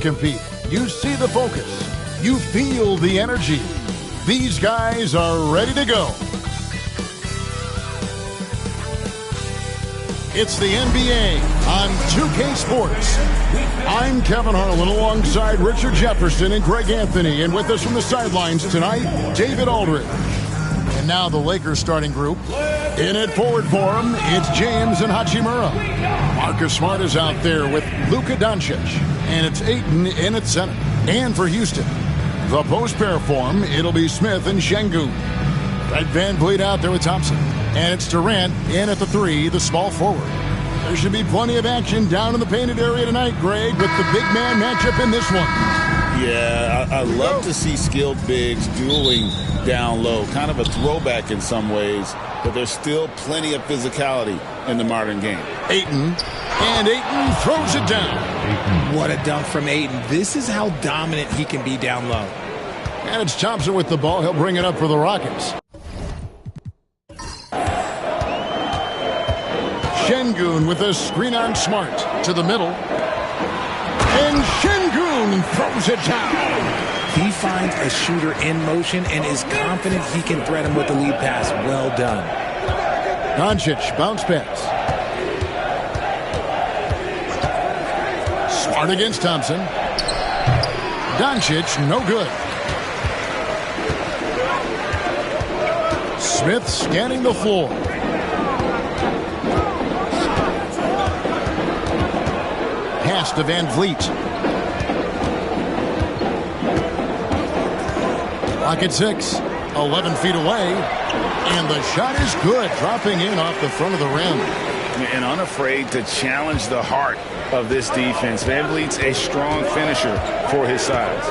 compete. You see the focus. You feel the energy. These guys are ready to go. It's the NBA on 2K Sports. I'm Kevin Harlan alongside Richard Jefferson and Greg Anthony. And with us from the sidelines tonight, David Aldridge. And now the Lakers starting group. In at forward form, it's James and Hachimura. Marcus Smart is out there with Luka Doncic. And it's Ayton in at center. And for Houston, the post pair form, it'll be Smith and Şengün. Fred VanVleet out there with Thompson. And it's Durant in at the 3, the small forward. There should be plenty of action down in the painted area tonight, Greg, with the big man matchup in this one. Yeah, I love to see skilled bigs dueling down low. Kind of a throwback in some ways, but there's still plenty of physicality in the modern game. Ayton, and Ayton throws it down. What a dunk from Ayton. This is how dominant he can be down low. And it's Thompson with the ball. He'll bring it up for the Rockets. Şengün with a screen on Smart to the middle. And Şengün throws it down. He finds a shooter in motion and is confident he can thread him with the lead pass. Well done. Doncic bounce pass. Smart against Thompson. Doncic no good. Smith scanning the floor. Pass to VanVleet. Clock at 6. 11 feet away. And the shot is good. Dropping in off the front of the rim. And unafraid to challenge the heart of this defense. VanVleet's a strong finisher for his size.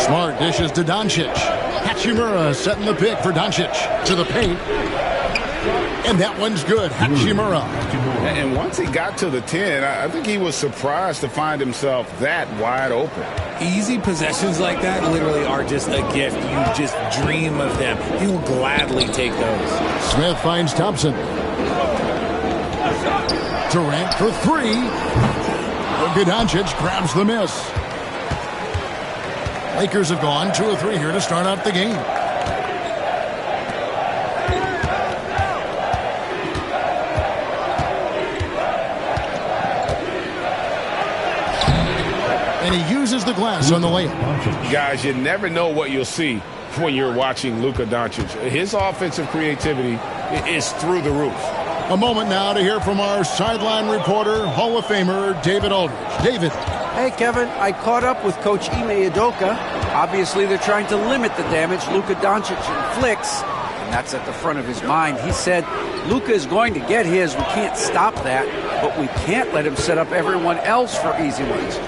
Smart dishes to Doncic. Hachimura setting the pick for Doncic to the paint. And that one's good. Hachimura. And once he got to the 10, I think he was surprised to find himself that wide open. Easy possessions like that literally are just a gift. You just dream of them. He'll gladly take those. Smith finds Thompson. Durant for 3. Luka Doncic grabs the miss. Lakers have gone 2 of 3 here to start out the game. And he uses the glass on the layup. Guys, you never know what you'll see when you're watching Luka Doncic. His offensive creativity is through the roof. A moment now to hear from our sideline reporter, Hall of Famer David Aldridge. David. Hey, Kevin, I caught up with Coach Ime Udoka. Obviously, they're trying to limit the damage Luka Doncic inflicts, and that's at the front of his mind. He said, Luka is going to get his. We can't stop that, but we can't let him set up everyone else for easy ones.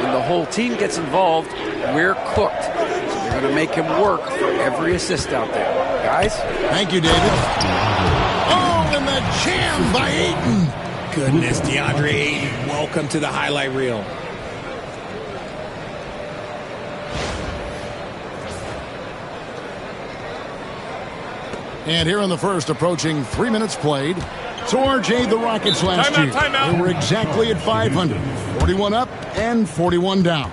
When the whole team gets involved, we're cooked. So they're going to make him work for every assist out there. Guys? Thank you, David. Oh, and the jam by Ayton. Goodness, DeAndre Ayton, welcome to the highlight reel. And here in the first, approaching 3 minutes played. So, RJ, the Rockets last year, they were exactly at 500. 41 up and 41 down.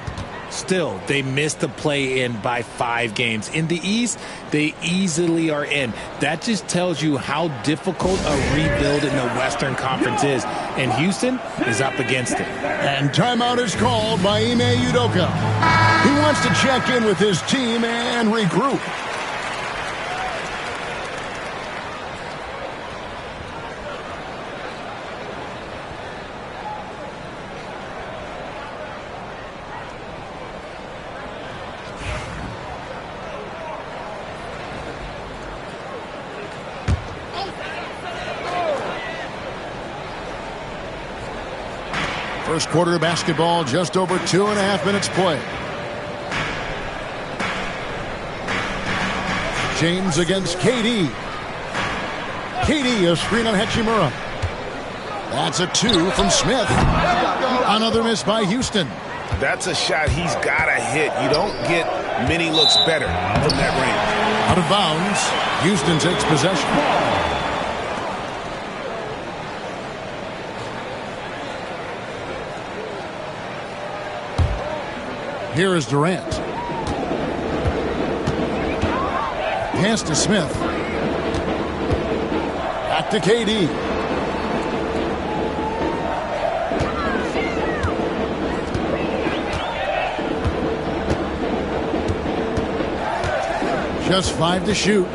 Still, they missed the play-in by 5 games. In the East, they easily are in. That just tells you how difficult a rebuild in the Western Conference is. And Houston is up against it. And timeout is called by Ime Udoka. He wants to check in with his team and regroup. First quarter of basketball, just over 2.5 minutes play. James against KD. KD, a screen on Hachimura. That's a 2 from Smith. Another miss by Houston. That's a shot he's got to hit. You don't get many looks better from that range. Out of bounds. Houston takes possession. Here is Durant. Pass to Smith. Back to KD. Just 5 to shoot.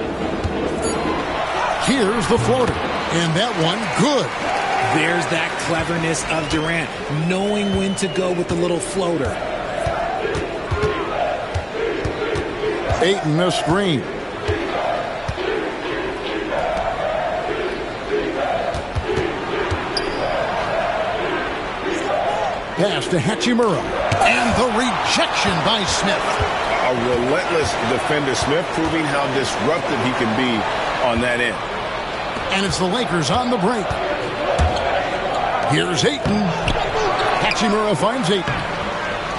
Here's the floater. And that one, good. There's that cleverness of Durant, knowing when to go with the little floater. Ayton, the screen. Pass to Hachimura. And the rejection by Smith. A relentless defender. Smith proving how disruptive he can be on that end. And it's the Lakers on the break. Here's Ayton. Hachimura finds Ayton.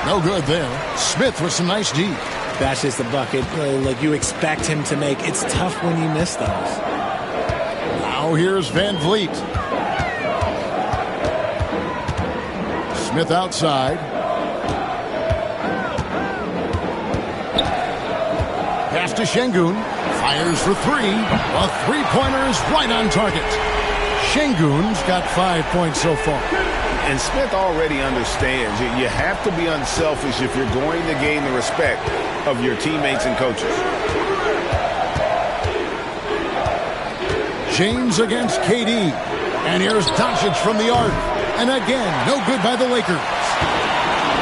No good there. Smith with some nice D. That's just the bucket like you expect him to make. It's tough when you miss those. Now here's Van Vliet. Smith outside. Pass to Şengün. Fires for 3. A three-pointer is right on target. Şengün's got 5 points so far. And Smith already understands you have to be unselfish if you're going to gain the respect of your teammates and coaches. James against KD. And here's Doncic from the arc. And again, no good by the Lakers.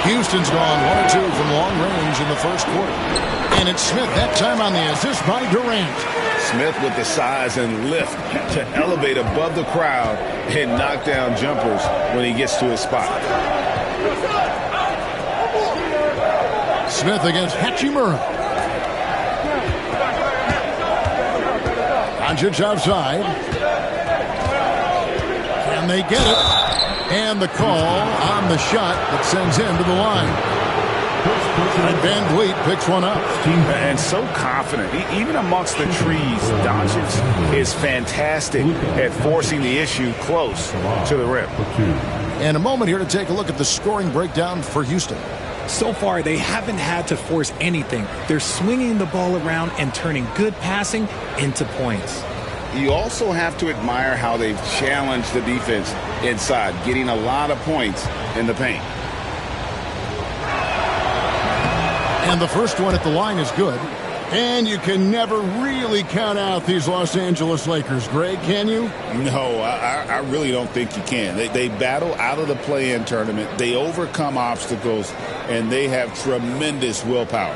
Houston's gone 1 or 2 from long range in the first quarter. And it's Smith that time on the assist by Durant. Smith with the size and lift to elevate above the crowd and knock down jumpers when he gets to his spot. Smith against Hachimura. Doncic outside. Can they get it? And the call on the shot that sends him to the line. And Van Vliet picks one up. And so confident. Even amongst the trees, Doncic is fantastic at forcing the issue close to the rim. And a moment here to take a look at the scoring breakdown for Houston. So far, they haven't had to force anything. They're swinging the ball around and turning good passing into points. You also have to admire how they've challenged the defense inside, getting a lot of points in the paint. And the first one at the line is good. And you can never really count out these Los Angeles Lakers, Greg, can you? No, I really don't think you can. They battle out of the play-in tournament. They overcome obstacles, and they have tremendous willpower.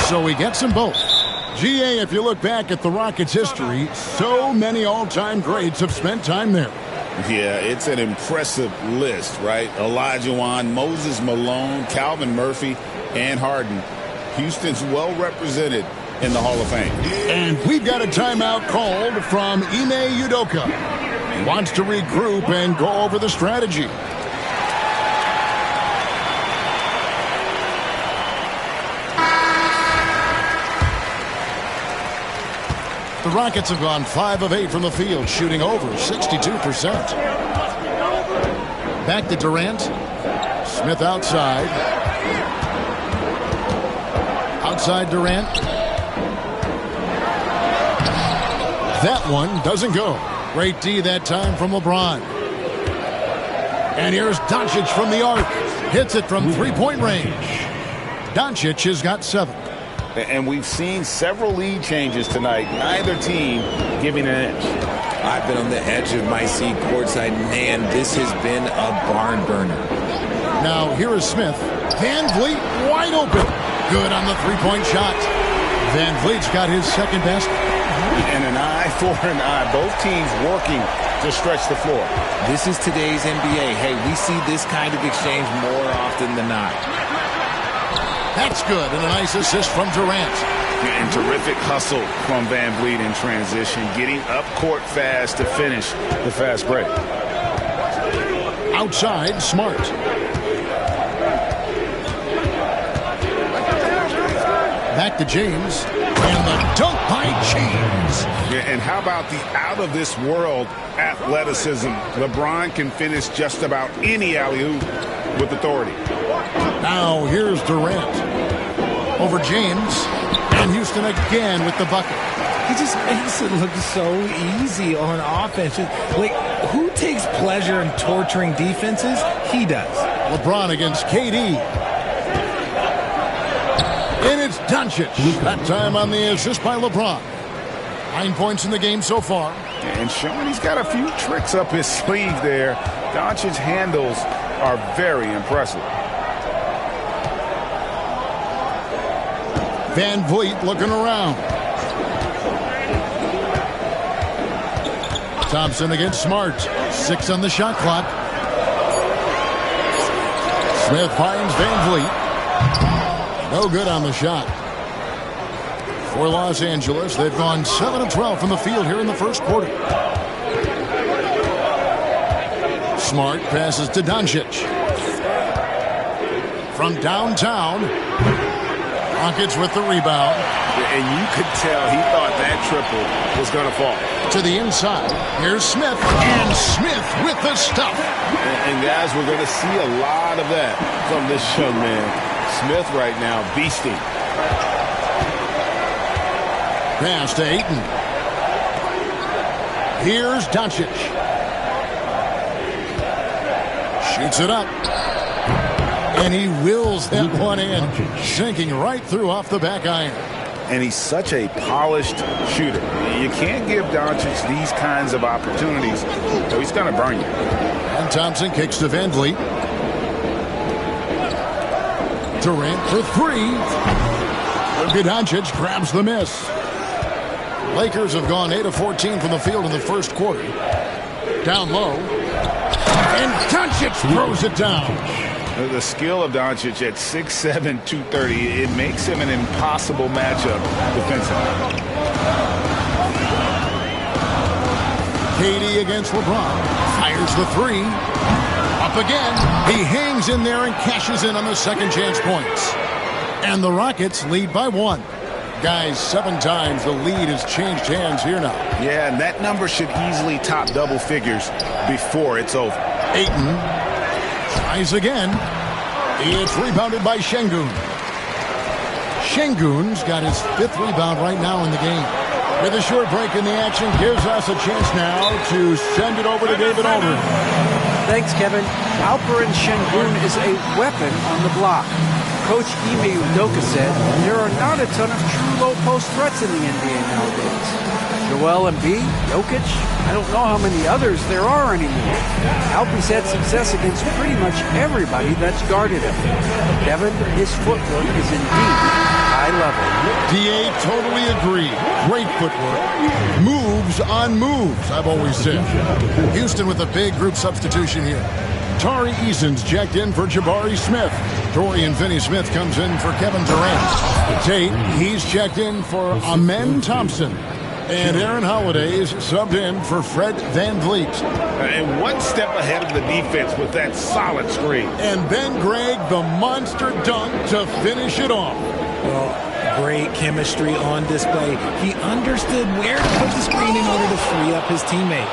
So he gets them both. GA, if you look back at the Rockets' history, so many all-time greats have spent time there. Yeah, it's an impressive list, right? Olajuwon, Moses Malone, Calvin Murphy, and Harden. Houston's well represented in the Hall of Fame. And we've got a timeout called from Ime Udoka. He wants to regroup and go over the strategy. The Rockets have gone 5 of 8 from the field, shooting over 62%. Back to Durant. Smith outside. Outside Durant. That one doesn't go. Great D that time from LeBron. And here's Doncic from the arc. Hits it from three-point range. Doncic has got 7. And we've seen several lead changes tonight. Neither team giving an edge. I've been on the edge of my seat courtside. Man, this has been a barn burner. Now here is Smith. Van Vliet wide open. Good on the three-point shot. Van Vliet's got his second best. And an eye for an eye. Both teams working to stretch the floor. This is today's NBA. Hey, we see this kind of exchange more often than not. That's good, and a nice assist from Durant. And terrific hustle from Van Vliet in transition, getting up court fast to finish the fast break. Outside, Smart. Back to James. And the dunk by James. Yeah, and how about the out-of-this-world athleticism? LeBron can finish just about any alley-oop with authority. Now here's Durant. Over James. And Houston again with the bucket. He just makes it look so easy on offense. Like, who takes pleasure in torturing defenses? He does. LeBron against KD. And it's Doncic. That time on the assist by LeBron. 9 points in the game so far. And showing he's got a few tricks up his sleeve there. Doncic's handles are very impressive. Van Vliet looking around. Thompson against Smart. 6 on the shot clock. Smith finds Van Vliet. No good on the shot. For Los Angeles, they've gone 7 of 12 from the field here in the first quarter. Smart passes to Doncic. From downtown, Rockets with the rebound. And you could tell he thought that triple was going to fall. To the inside. Here's Smith. And Smith with the stuff. And guys, we're going to see a lot of that from this young man. Smith right now, beasting. Pass to Ayton. Here's Doncic. Shoots it up. And he wills that one in. Sinking right through off the back iron. And he's such a polished shooter. You can't give Doncic these kinds of opportunities, so he's going to burn you. And Thompson kicks to Van Vliet. Durant for 3. Luka Doncic grabs the miss. Lakers have gone 8 of 14 from the field in the first quarter. Down low. And Doncic throws it down. The skill of Doncic at 6'7", 230, it makes him an impossible matchup defensively. KD against LeBron. Fires the 3. Up again. He hangs in there and cashes in on the second chance points. And the Rockets lead by 1. Guys, 7 times the lead has changed hands here now. Yeah, and that number should easily top double figures before it's over. Ayton tries again. It's rebounded by Şengün. Şengün's got his 5th rebound right now in the game. With a short break in the action, gives us a chance now to send it over to David Aldridge. Thanks, Kevin. Alperen Şengün is a weapon on the block. Coach Ime Udoka said there are not a ton of true low-post threats in the NBA nowadays. Joel Embiid, Jokic, I don't know how many others there are anymore. Alpie's had success against pretty much everybody that's guarded him. Kevin, his footwork is indeed high level. DA, totally agree. Great footwork. Moves on moves, I've always said. Houston with a big group substitution here. Tari Eason's checked in for Jabari Smith. Dorian Finney-Smith comes in for Kevin Durant. Tate, he's checked in for Amen Thompson. And Aaron Holiday is subbed in for Fred Van Vliet. And one step ahead of the defense with that solid screen. And Ben Gregg, the monster dunk to finish it off. Well, great chemistry on display. He understood where to put the screen in order to free up his teammate.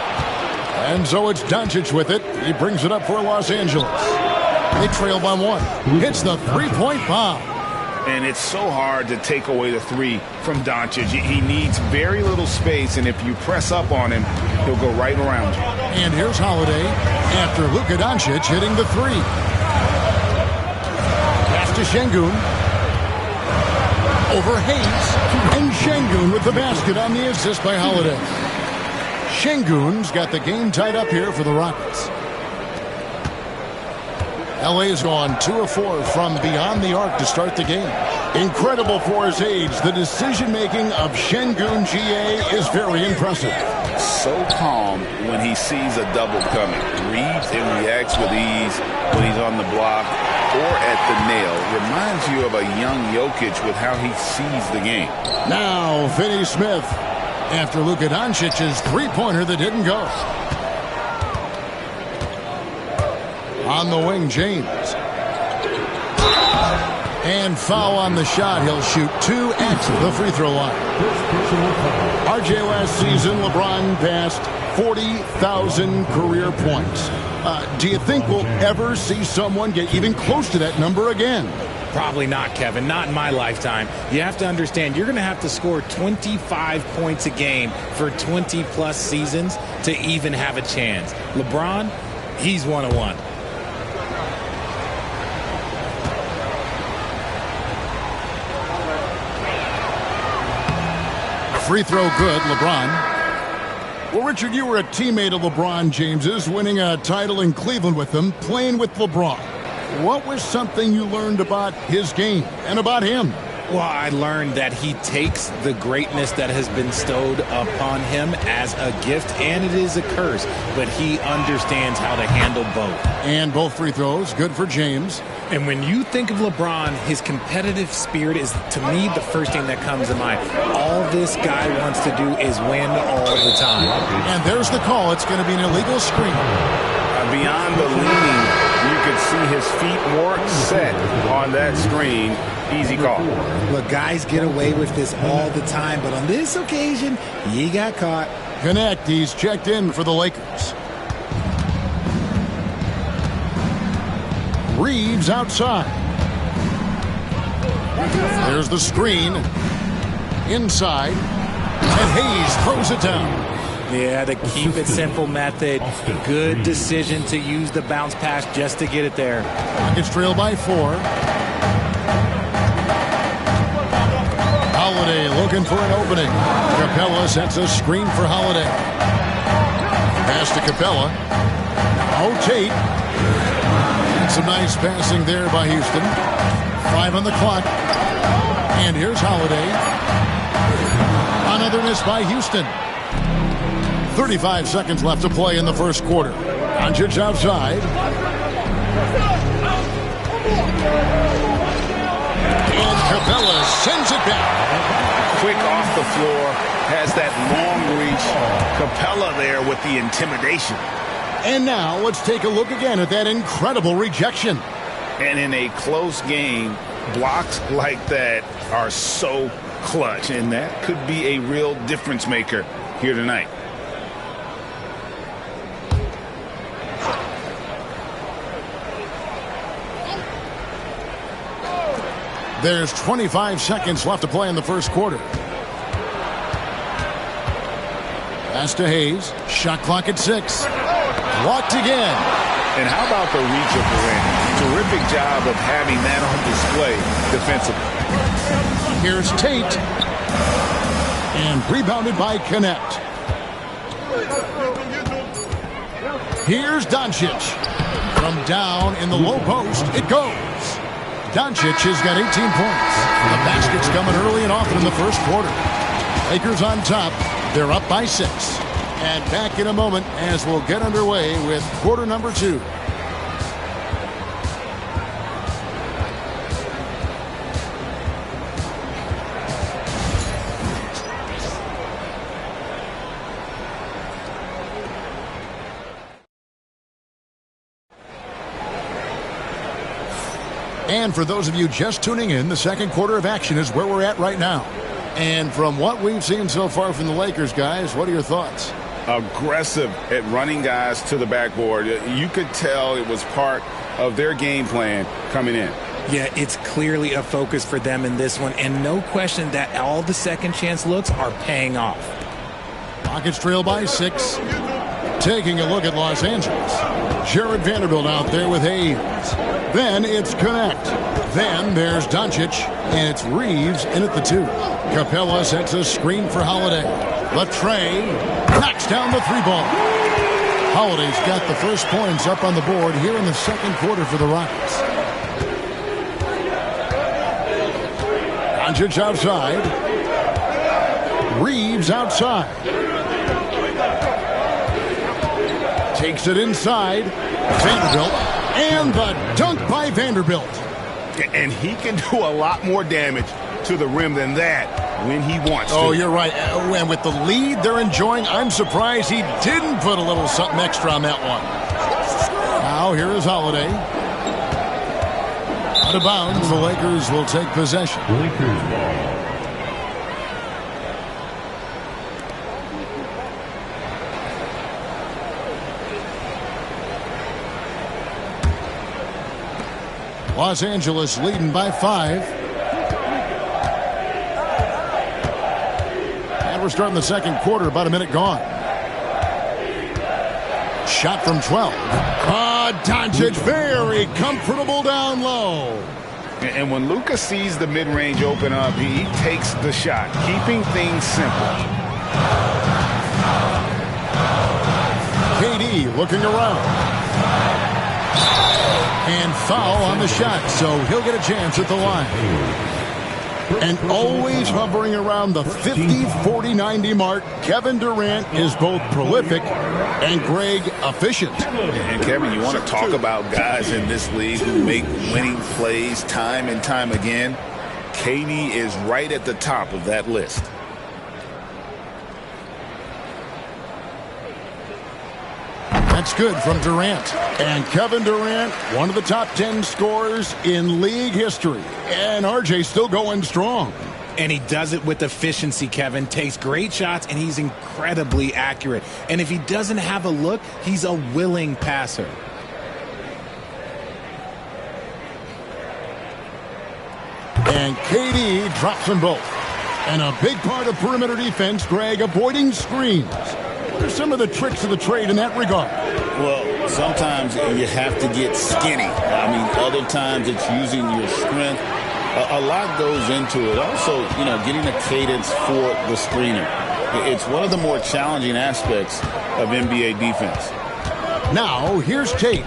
And so it's Doncic with it. He brings it up for Los Angeles. They trail by 1. Hits the three-point bomb. And it's so hard to take away the 3 from Doncic. He needs very little space, and if you press up on him, he'll go right around you. And here's Holiday after Luka Doncic hitting the 3. Pass to Şengün. Over Hayes. And Şengün with the basket on the assist by Holiday. Şengün's got the game tied up here for the Rockets. LA's gone 2 of 4 from beyond the arc to start the game. Incredible for his age. The decision-making of Şengün GA is very impressive. So calm when he sees a double coming. Reads and reacts with ease when he's on the block or at the nail. Reminds you of a young Jokic with how he sees the game. Now, Finney-Smith after Luka Doncic's three-pointer that didn't go. On the wing, James. And foul on the shot. He'll shoot 2 at the free throw line. RJ, last season, LeBron passed 40,000 career points. Do you think we'll ever see someone get even close to that number again? Probably not, Kevin. Not in my lifetime. You have to understand, you're going to have to score 25 points a game for 20-plus seasons to even have a chance. LeBron, he's one-on-one. Free throw good, LeBron. Well, Richard, you were a teammate of LeBron James's, winning a title in Cleveland with him, playing with LeBron. What was something you learned about his game and about him? Well, I learned that he takes the greatness that has been bestowed upon him as a gift, and it is a curse, but he understands how to handle both. And both free throws, good for James. And when you think of LeBron, his competitive spirit is, to me, the first thing that comes to mind. All this guy wants to do is win all the time. And there's the call. It's going to be an illegal screen. Beyond the leaning, you could see his feet more set on that screen. Easy call. Look, guys get away with this all the time, but on this occasion, he got caught. Connect. He's checked in for the Lakers. Reeves outside. There's the screen. Inside. And Hayes throws it down. Yeah, the keep it simple method. Good decision to use the bounce pass just to get it there. Rockets trail by 4. Holiday looking for an opening. Capella sets a screen for Holiday. Pass to Capella. Now Tate. Some nice passing there by Houston. 5 on the clock. And here's Holiday. Another miss by Houston. 35 seconds left to play in the first quarter. Doncic outside. And Capella sends it back. Quick off the floor, has that long reach. Capella there with the intimidation. And now let's take a look again at that incredible rejection. And in a close game, blocks like that are so clutch, and that could be a real difference maker here tonight. There's 25 seconds left to play in the first quarter. Pass to Hayes. Shot clock at 6. Blocked again. And how about the reach of Durant? Terrific job of having that on display defensively. Here's Tate. And rebounded by Connect. Here's Doncic. From down in the low post, it goes. Doncic has got 18 points. The basket's coming early and often in the first quarter. Lakers on top. They're up by 6. And back in a moment as we'll get underway with quarter number 2. And for those of you just tuning in, the second quarter of action is where we're at right now. And from what we've seen so far from the Lakers, guys, what are your thoughts? Aggressive at running guys to the backboard. You could tell it was part of their game plan coming in. Yeah, it's clearly a focus for them in this one, and no question that all the second chance looks are paying off. Rockets trail by 6. Taking a look at Los Angeles. Jared Vanderbilt out there with Hayes. Then it's Connect. Then there's Doncic, and it's Reeves in at the 2. Capella sets a screen for Holiday. Latrey knocks down the 3-ball. Holiday's got the first points up on the board here in the second quarter for the Rockets. Doncic outside. Reeves outside. Takes it inside. Vanderbilt. And the dunk by Vanderbilt. And he can do a lot more damage to the rim than that when he wants to. Oh, you're right. And with the lead they're enjoying, I'm surprised he didn't put a little something extra on that one. Now here is Holiday. Out of bounds, the Lakers will take possession. Lakers ball. Los Angeles leading by 5. And we're starting the second quarter, about a minute gone. Shot from 12. Doncic, very comfortable down low. And when Luka sees the mid-range open up, he takes the shot, keeping things simple. KD looking around. And foul on the shot, so he'll get a chance at the line. And always hovering around the 50, 40, 90 mark, Kevin Durant is both prolific and, Greg, efficient. And, Kevin, you want to talk about guys in this league who make winning plays time and time again? KD is right at the top of that list. That's good from Durant. And Kevin Durant, one of the top 10 scorers in league history. And RJ still going strong. And he does it with efficiency, Kevin. Takes great shots, and he's incredibly accurate. And if he doesn't have a look, he's a willing passer. And KD drops them both. And a big part of perimeter defense, Greg, avoiding screens. What are some of the tricks of the trade in that regard? Well, sometimes you have to get skinny. I mean, other times it's using your strength. A lot goes into it. Also, getting a cadence for the screener. It's one of the more challenging aspects of NBA defense. Now, here's Tate.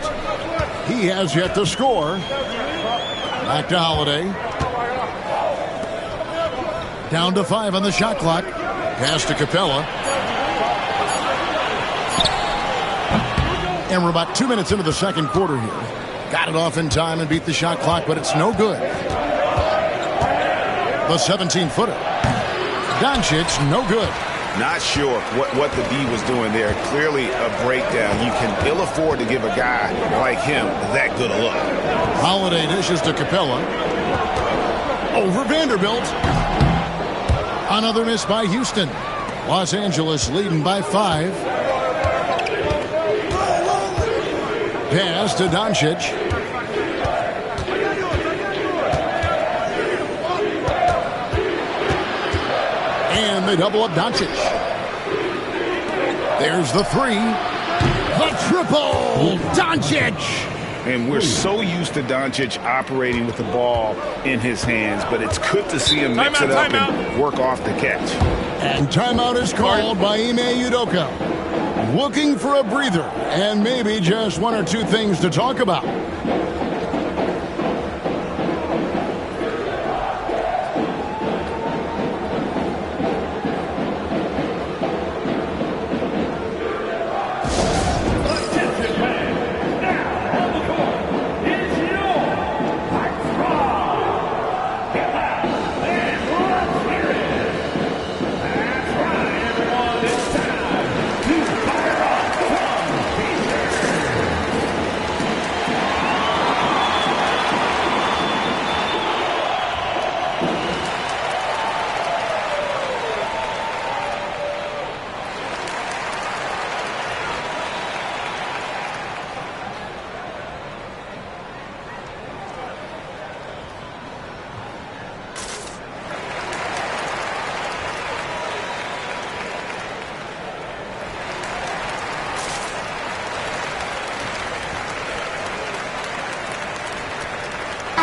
He has yet to score. Back to Holiday. Down to 5 on the shot clock. Pass to Capella. And we're about 2 minutes into the second quarter here. Got it off in time and beat the shot clock, but it's no good. The 17-footer. Doncic, no good. Not sure what the D was doing there. Clearly a breakdown. You can ill afford to give a guy like him that good a look. Holiday dishes to Capella. Over Vanderbilt. Another miss by Houston. Los Angeles leading by 5. Pass to Doncic. And they double up Doncic. There's the 3. The triple! Doncic! And we're so used to Doncic operating with the ball in his hands, but it's good to see him mix it up and work off the catch. And timeout is called by Ime Udoka. Looking for a breather and maybe just 1 or 2 things to talk about.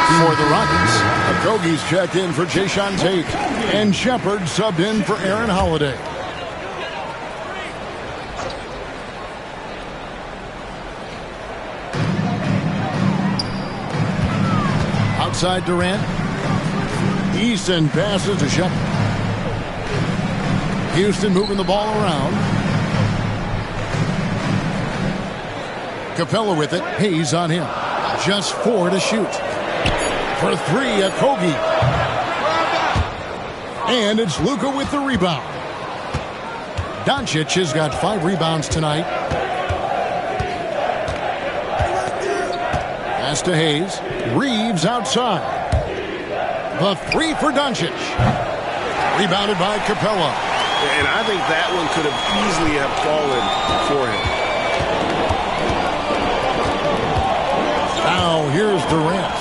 For the Rockets, Okogie's checked in for Jayshawn Tate, and Shepard subbed in for Aaron Holiday. Outside Durant. Easton passes to Shepard. Houston moving the ball around. Capella with it. Hayes on him. Just 4 to shoot. For 3, Okogie. And it's Luka with the rebound. Doncic has got 5 rebounds tonight. Pass to Hayes. Reeves outside. The three for Doncic. Rebounded by Capella. And I think that one could have easily have fallen for him. Now here's Durant.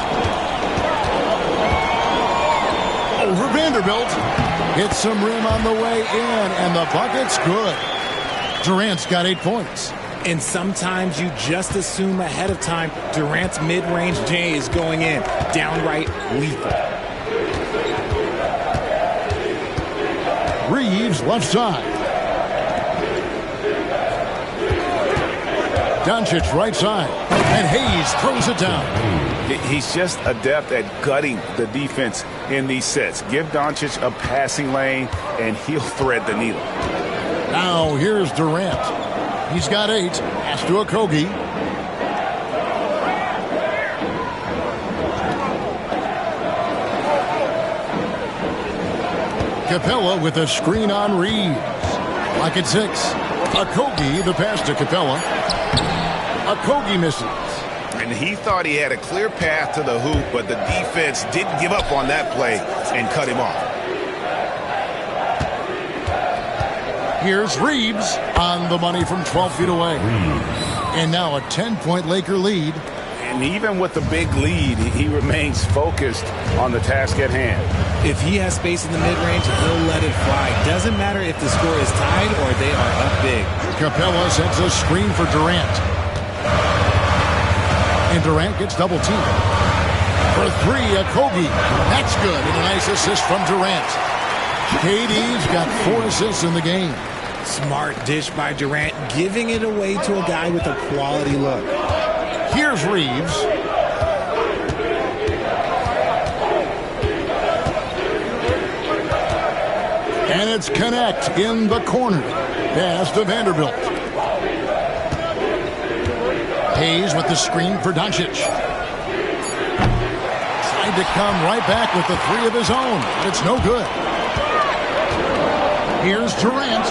Over Vanderbilt. Hits some rim on the way in, and the bucket's good. Durant's got 8 points. And sometimes you just assume ahead of time Durant's mid-range J is going in. Downright lethal. Reeves left side. Doncic right side. And Hayes throws it down. He's just adept at gutting the defense in these sets. Give Doncic a passing lane, and he'll thread the needle. Now here's Durant. He's got 8. Pass to Okogie. Capella with a screen on Reeves. Lock at 6. Okogie, the pass to Capella. Okogie misses. And he thought he had a clear path to the hoop, but the defense didn't give up on that play and cut him off. Here's Reeves on the money from 12 feet away. And now a 10-point Laker lead. And even with the big lead, he remains focused on the task at hand. If he has space in the mid-range, he'll let it fly. Doesn't matter if the score is tied or they are up big. Capella sets a screen for Durant. And Durant gets double teamed. For 3, Okogie. That's good. And a nice assist from Durant. KD's got 4 assists in the game. Smart dish by Durant, giving it away to a guy with a quality look. Here's Reeves. And it's Connect in the corner. Pass to Vanderbilt. Hayes with the screen for Doncic. Tried to come right back with the 3 of his own, but it's no good. Here's Durant.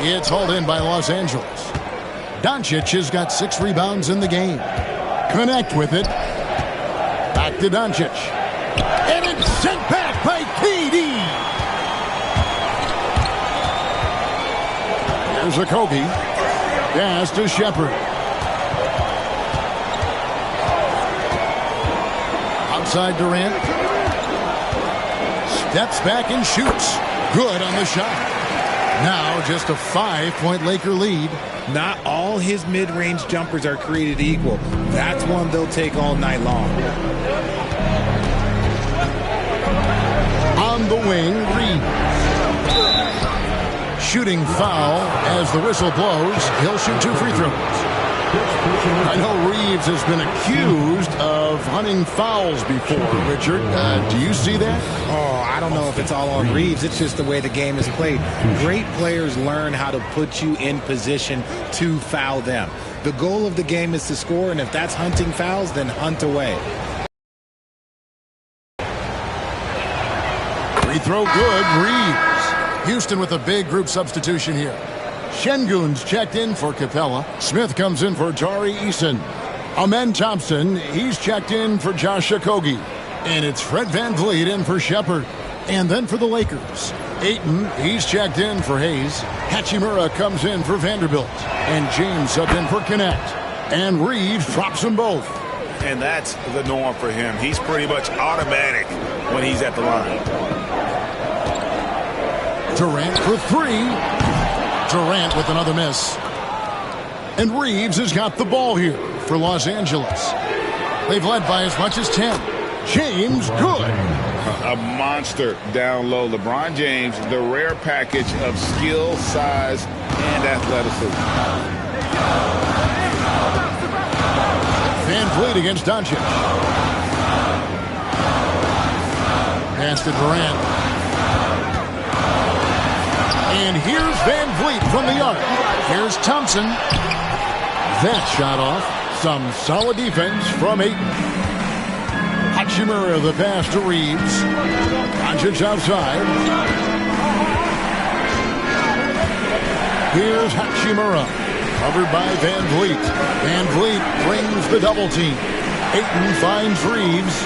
It's hauled in by Los Angeles. Doncic has got 6 rebounds in the game. Connect with it. Back to Doncic. And it's sent back by KD. Here's Okogie. Pass to Shepard. Outside Durant. Steps back and shoots. Good on the shot. Now just a 5-point Laker lead. Not all his mid-range jumpers are created equal. That's one they'll take all night long. On the wing, Reeves. Shooting foul as the whistle blows. He'll shoot 2 free throws. I know Reeves has been accused of hunting fouls before, Richard. Do you see that? Oh, I don't know if it's all on Reeves. It's just the way the game is played. Great players learn how to put you in position to foul them. The goal of the game is to score, and if that's hunting fouls, then hunt away. Free throw good, Reeves. Houston with a big group substitution here. Şengün's checked in for Capella. Smith comes in for Tari Eason. Amen Thompson, he's checked in for Josh Okogie. And it's Fred VanVleet in for Shepard. And then for the Lakers, Ayton, he's checked in for Hayes. Hachimura comes in for Vanderbilt. And James subbed in for Connect. And Reeves drops them both. And that's the norm for him. He's pretty much automatic when he's at the line. Durant for 3. Durant with another miss. And Reeves has got the ball here for Los Angeles. They've led by as much as 10. James, good. A monster down low. LeBron James, the rare package of skill, size, and athleticism. VanVleet against Doncic. Pass to Durant. And here's VanVleet from the arc. Here's Thompson. That shot off. Some solid defense from Ayton. Hachimura the pass to Reeves. Doncic outside. Here's Hachimura. Covered by Van Vliet. Van Vliet brings the double team. Ayton finds Reeves.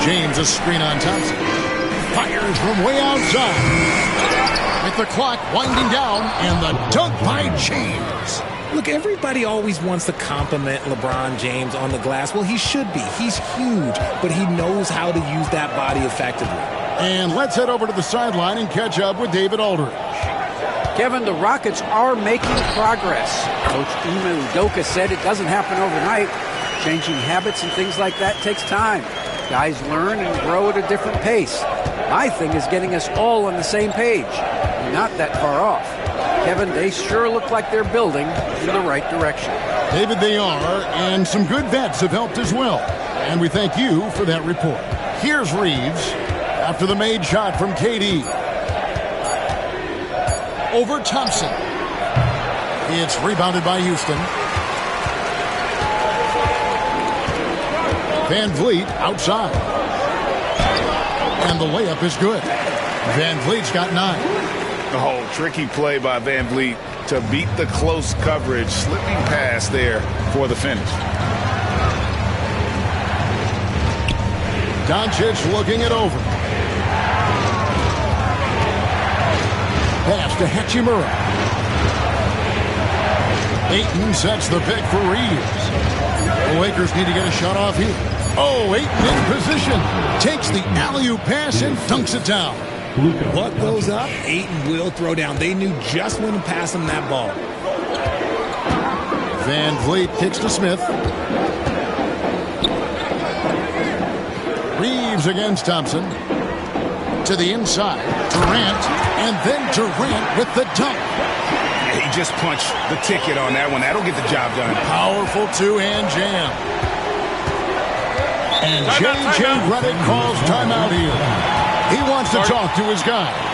James a screen on Thompson. Fires from way outside. With the clock winding down and the dunk by James. Look, everybody always wants to compliment LeBron James on the glass. Well, he should be. He's huge, but he knows how to use that body effectively. And let's head over to the sideline and catch up with David Aldridge. Kevin, the Rockets are making progress. Coach Ime Udoka said it doesn't happen overnight. Changing habits and things like that takes time. Guys learn and grow at a different pace. My thing is getting us all on the same page. We're not that far off. Kevin, they sure look like they're building in the right direction. David, they are, and some good vets have helped as well. And we thank you for that report. Here's Reeves after the made shot from KD. Over Thompson. It's rebounded by Houston. Van Vliet outside. And the layup is good. Van Vliet's got 9. Oh, tricky play by Van Vliet to beat the close coverage. Slipping pass there for the finish. Doncic looking it over. Pass to Hachimura. Ayton sets the pick for Reeves. The Lakers need to get a shot off here. Oh, Ayton in position. Takes the alley-oop pass and dunks it down. What goes up, Ayton will throw down. They knew just when to pass him that ball. Van Vliet kicks to Smith. Reeves against Thompson. To the inside. Durant. And then Durant with the dunk. He just punched the ticket on that one. That'll get the job done. Powerful two-hand jam. And J.J. Redick calls timeout here. He wants to talk to his guys.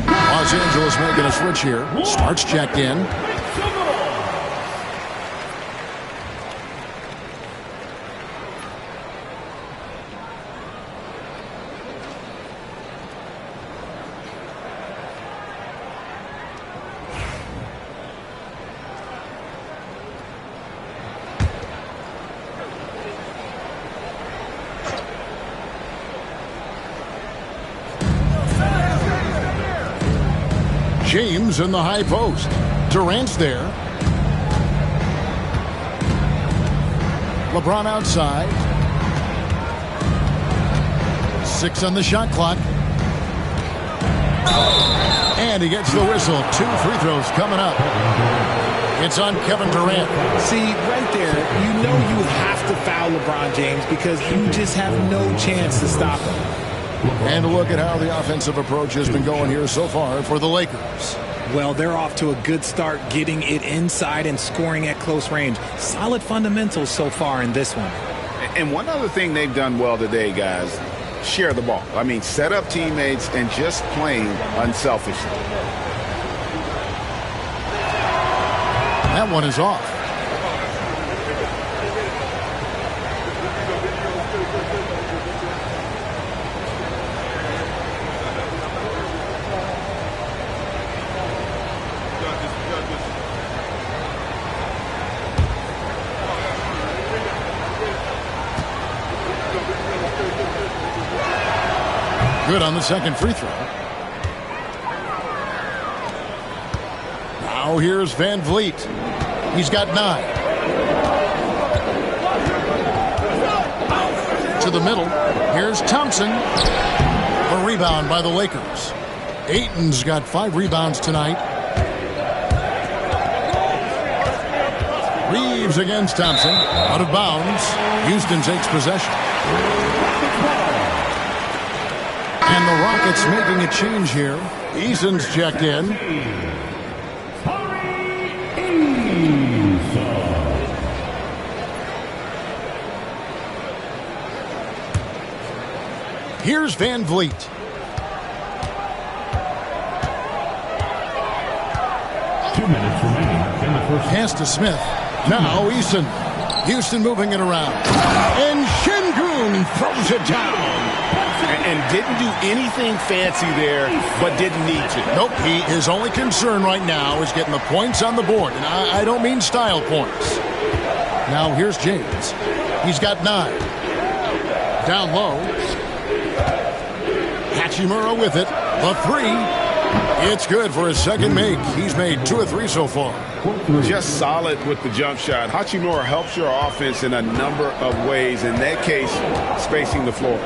Los Angeles making a switch here. Smart's checked in. James in the high post. Durant's there. LeBron outside. 6 on the shot clock. And he gets the whistle. 2 free throws coming up. It's on Kevin Durant. See, right there, you know you have to foul LeBron James because you just have no chance to stop him. And look at how the offensive approach has been going here so far for the Lakers. Well, they're off to a good start getting it inside and scoring at close range. Solid fundamentals so far in this one. And one other thing they've done well today, guys, share the ball. I mean, set up teammates and just playing unselfishly. That one is off. Good on the second free throw. Now here's Van Vliet. He's got 9. To the middle. Here's Thompson. A rebound by the Lakers. Ayton's got 5 rebounds tonight. Reeves against Thompson. Out of bounds. Houston takes possession. And the Rockets making a change here. Eason's checked in. Here's Van Vliet. Pass to Smith. Now Eason. Houston moving it around. And Şengün throws it down. And didn't do anything fancy there, but didn't need to. Nope, his only concern right now is getting the points on the board. And I don't mean style points. Now here's James. He's got 9. Down low. Hachimura with it. The 3. It's good for his second make. He's made 2 of 3 so far. Just solid with the jump shot. Hachimura helps your offense in a number of ways. In that case, spacing the floor.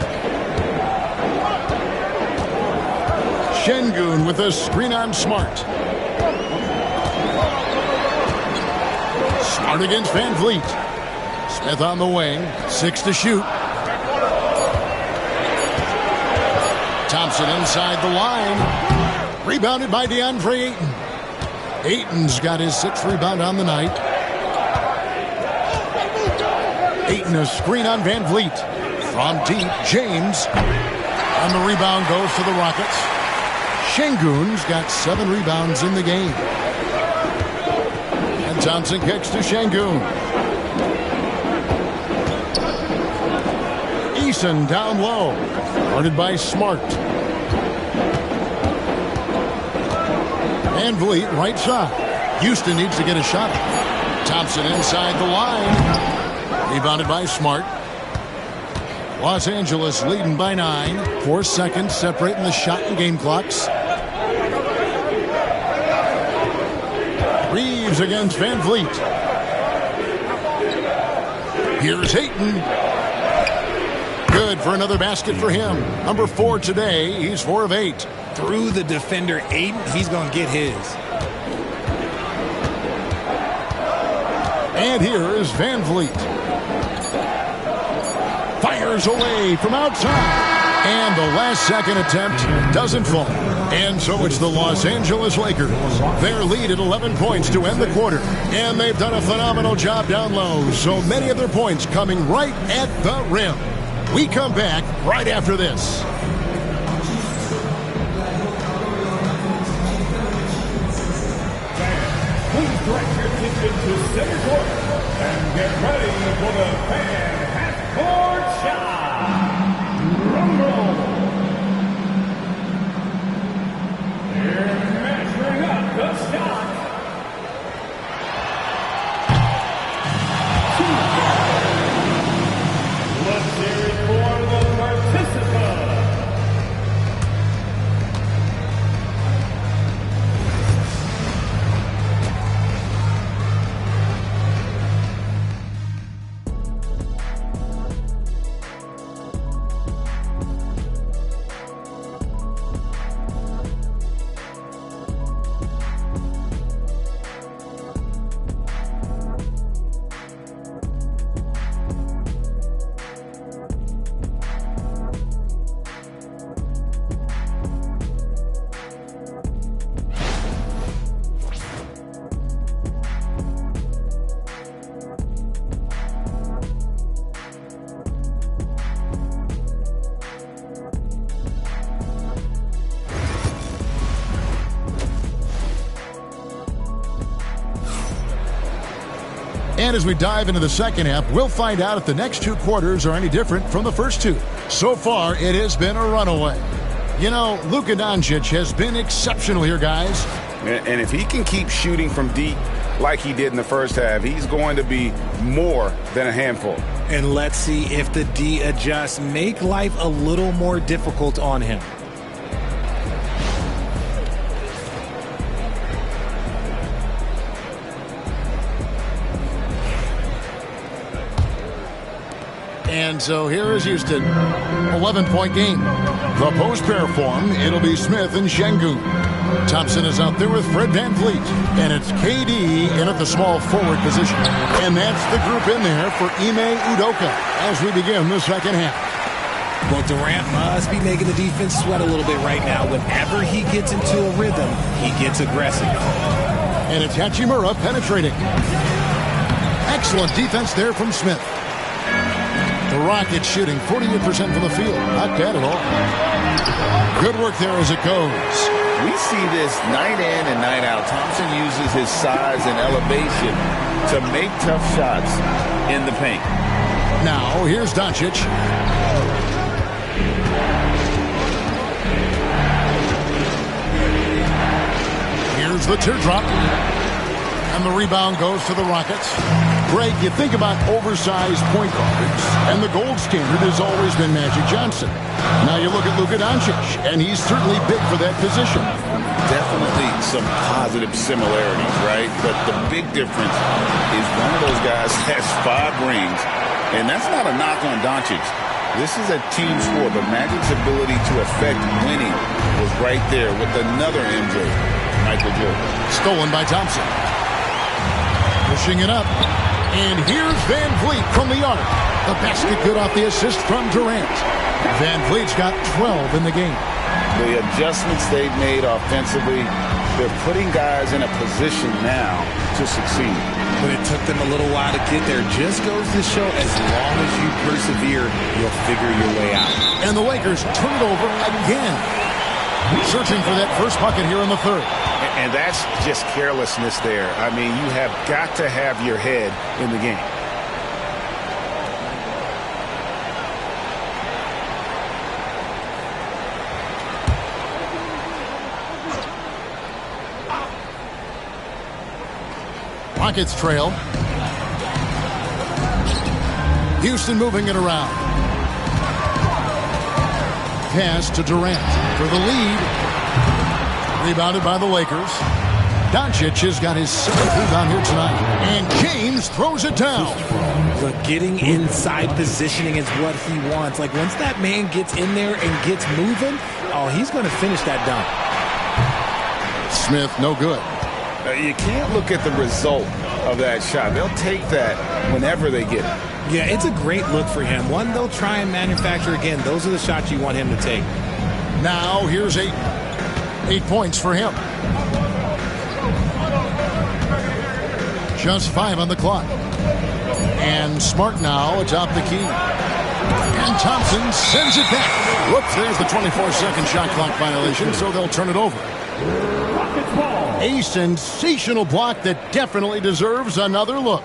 Şengün with a screen on Smart. Smart against Van Vliet. Smith on the wing. 6 to shoot. Thompson inside the line. Rebounded by DeAndre Ayton. Ayton's got his 6th rebound on the night. Ayton a screen on Van Vliet. From deep, James. And the rebound goes to the Rockets. Şengün's got 7 rebounds in the game. And Thompson kicks to Şengün. Eason down low. Guarded by Smart. Van Vliet right side. Houston needs to get a shot. Thompson inside the line. Rebounded by Smart. Los Angeles leading by 9. 4 seconds separating the shot and game clocks. Reeves against Van Vliet. Here's Ayton. Good for another basket for him. Number 4 today. He's 4 of 8. Through the defender, Ayton, he's going to get his. And here is Van Vliet. Fires away from outside. And the last second attempt doesn't fall. And so it's the Los Angeles Lakers. Their lead at 11 points to end the quarter. And they've done a phenomenal job down low. So many of their points coming right at the rim. We come back right after this. Please direct your attention to center court and get ready for the fan half-court shot. Rumble. They're measuring up the shot. Let's hear it for the participants. And as we dive into the second half, we'll find out if the next 2 quarters are any different from the first 2. So far, it has been a runaway. You know, Luka Doncic has been exceptional here, guys. And if he can keep shooting from deep like he did in the first half, he's going to be more than a handful. And let's see if the D adjusts, make life a little more difficult on him. And so here is Houston. 11-point game. The post-pair form, it'll be Smith and Şengün. Thompson is out there with Fred Van Vliet. And it's KD in at the small forward position. And that's the group in there for Ime Udoka as we begin the second half. Well, Durant must be making the defense sweat a little bit right now. Whenever he gets into a rhythm, he gets aggressive. And it's Hachimura penetrating. Excellent defense there from Smith. The Rockets shooting 48% from the field. Not bad at all. Good work there as it goes. We see this night in and night out. Thompson uses his size and elevation to make tough shots in the paint. Now, here's Doncic. Here's the teardrop. And the rebound goes to the Rockets. Greg, you think about oversized point guards, and the gold standard has always been Magic Johnson. Now you look at Luka Doncic, and he's certainly big for that position. Definitely some positive similarities, right? But the big difference is one of those guys has 5 rings, and that's not a knock on Doncic. This is a team sport, but Magic's ability to affect winning was right there with another MJ, Michael Jordan. Stolen by Thompson. Pushing it up. And here's Van Vliet from the arc. The basket good off the assist from Durant. Van Vliet's got 12 in the game. The adjustments they've made offensively, they're putting guys in a position now to succeed. But it took them a little while to get there. Just goes to show as long as you persevere, you'll figure your way out. And the Lakers turn it over again. Searching for that first bucket here in the third. And that's just carelessness there. I mean, you have got to have your head in the game. Rockets trail. Houston moving it around. Pass to Durant for the lead. Rebounded by the Lakers. Doncic has got his 7th rebound here tonight. And James throws it down. Look, getting inside positioning is what he wants. Like, once that man gets in there and gets moving, oh, he's going to finish that dunk. Smith, no good. You can't look at the result of that shot. They'll take that whenever they get it. Yeah, it's a great look for him. One, they'll try and manufacture again. Those are the shots you want him to take. Now, here's 8 points for him. Just 5 on the clock. And Smart now atop the key. And Thompson sends it back. Whoops, there's the 24-second shot clock violation, so they'll turn it over. A sensational block that definitely deserves another look.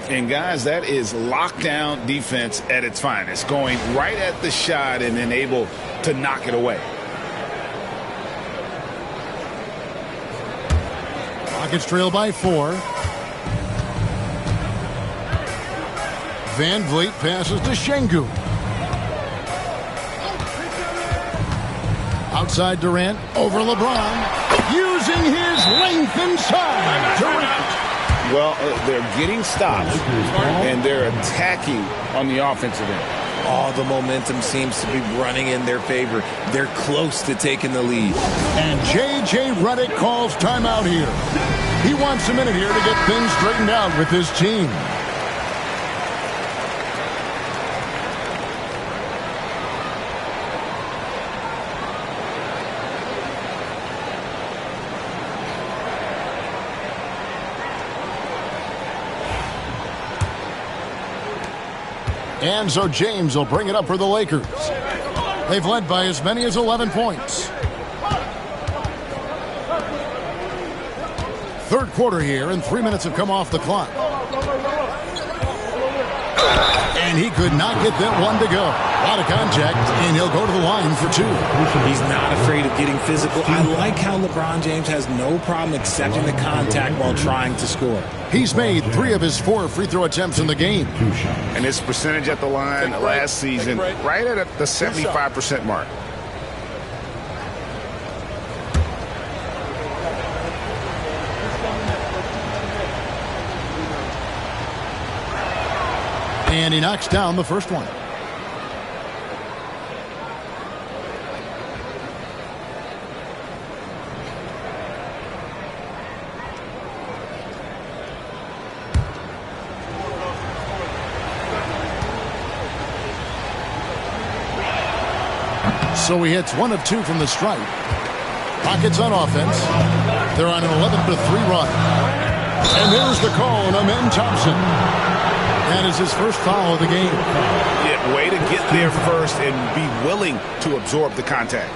And, guys, that is lockdown defense at its finest. Going right at the shot and then able to knock it away. Rockets trail by 4. Van Vliet passes to Şengün. Outside Durant, over LeBron. Using his length inside. Durant. Well, they're getting stops, and they're attacking on the offensive end. All the momentum seems to be running in their favor. They're close to taking the lead. And J.J. Redick calls timeout here. He wants a minute here to get things straightened out with his team. And so James will bring it up for the Lakers. They've led by as many as 11 points. Third quarter here, and 3 minutes have come off the clock. And he could not get that one to go. A lot of contact, and he'll go to the line for 2. He's not afraid of getting physical. I like how LeBron James has no problem accepting the contact while trying to score. He's made 3 of his 4 free throw attempts in the game. And his percentage at the line last season, right at the 75% mark. And he knocks down the first one. So he hits 1 of 2 from the stripe. Rockets on offense. They're on an 11-3 run. And there's the call on Amen Thompson. That is his first foul of the game. Yeah, way to get there first and be willing to absorb the contact.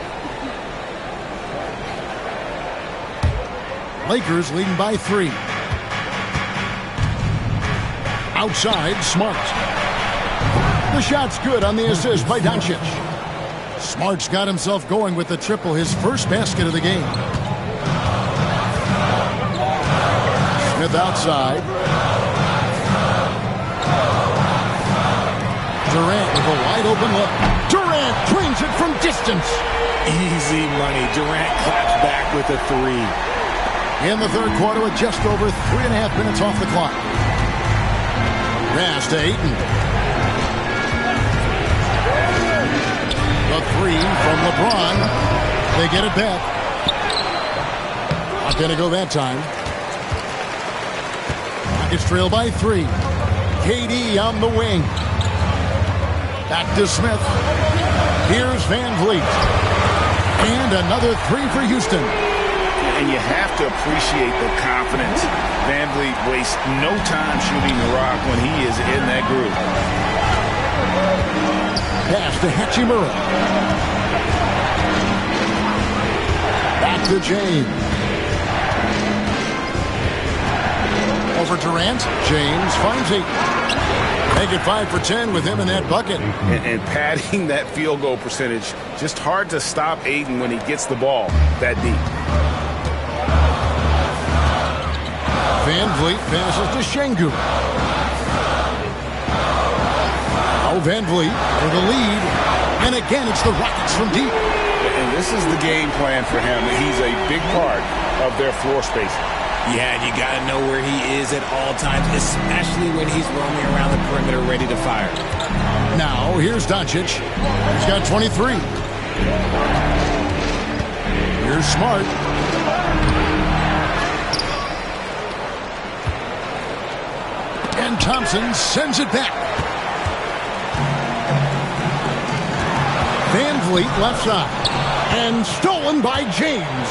Lakers leading by 3. Outside, Smart. The shot's good on the assist by Doncic. Smart's got himself going with the triple, his first basket of the game. Smith outside. Durant with a wide open look. Durant drains it from distance. Easy money. Durant claps back with a 3. In the third quarter with just over 3.5 minutes off the clock. Pass to Ayton. The 3 from LeBron. They get it back. Not going to go that time. Rockets trail by 3. KD on the wing. Back to Smith. Here's Van Vliet. And another 3 for Houston. And you have to appreciate the confidence. Van Vliet wastes no time shooting the rock when he is in that groove. Pass to Hachimura. Back to James. Over Durant. James finds it. Make it 5 for 10 with him in that bucket. And padding that field goal percentage. Just hard to stop Ayton when he gets the ball that deep. Van Vliet passes to Şengün. Oh, Van Vliet for the lead. And again, it's the Rockets from deep. And this is the game plan for him. He's a big part of their floor spacing. Yeah, and you got to know where he is at all times, especially when he's roaming around the perimeter ready to fire. Now, here's Doncic. He's got 23. Here's Smart. And Thompson sends it back. Van Vliet left side. And stolen by James.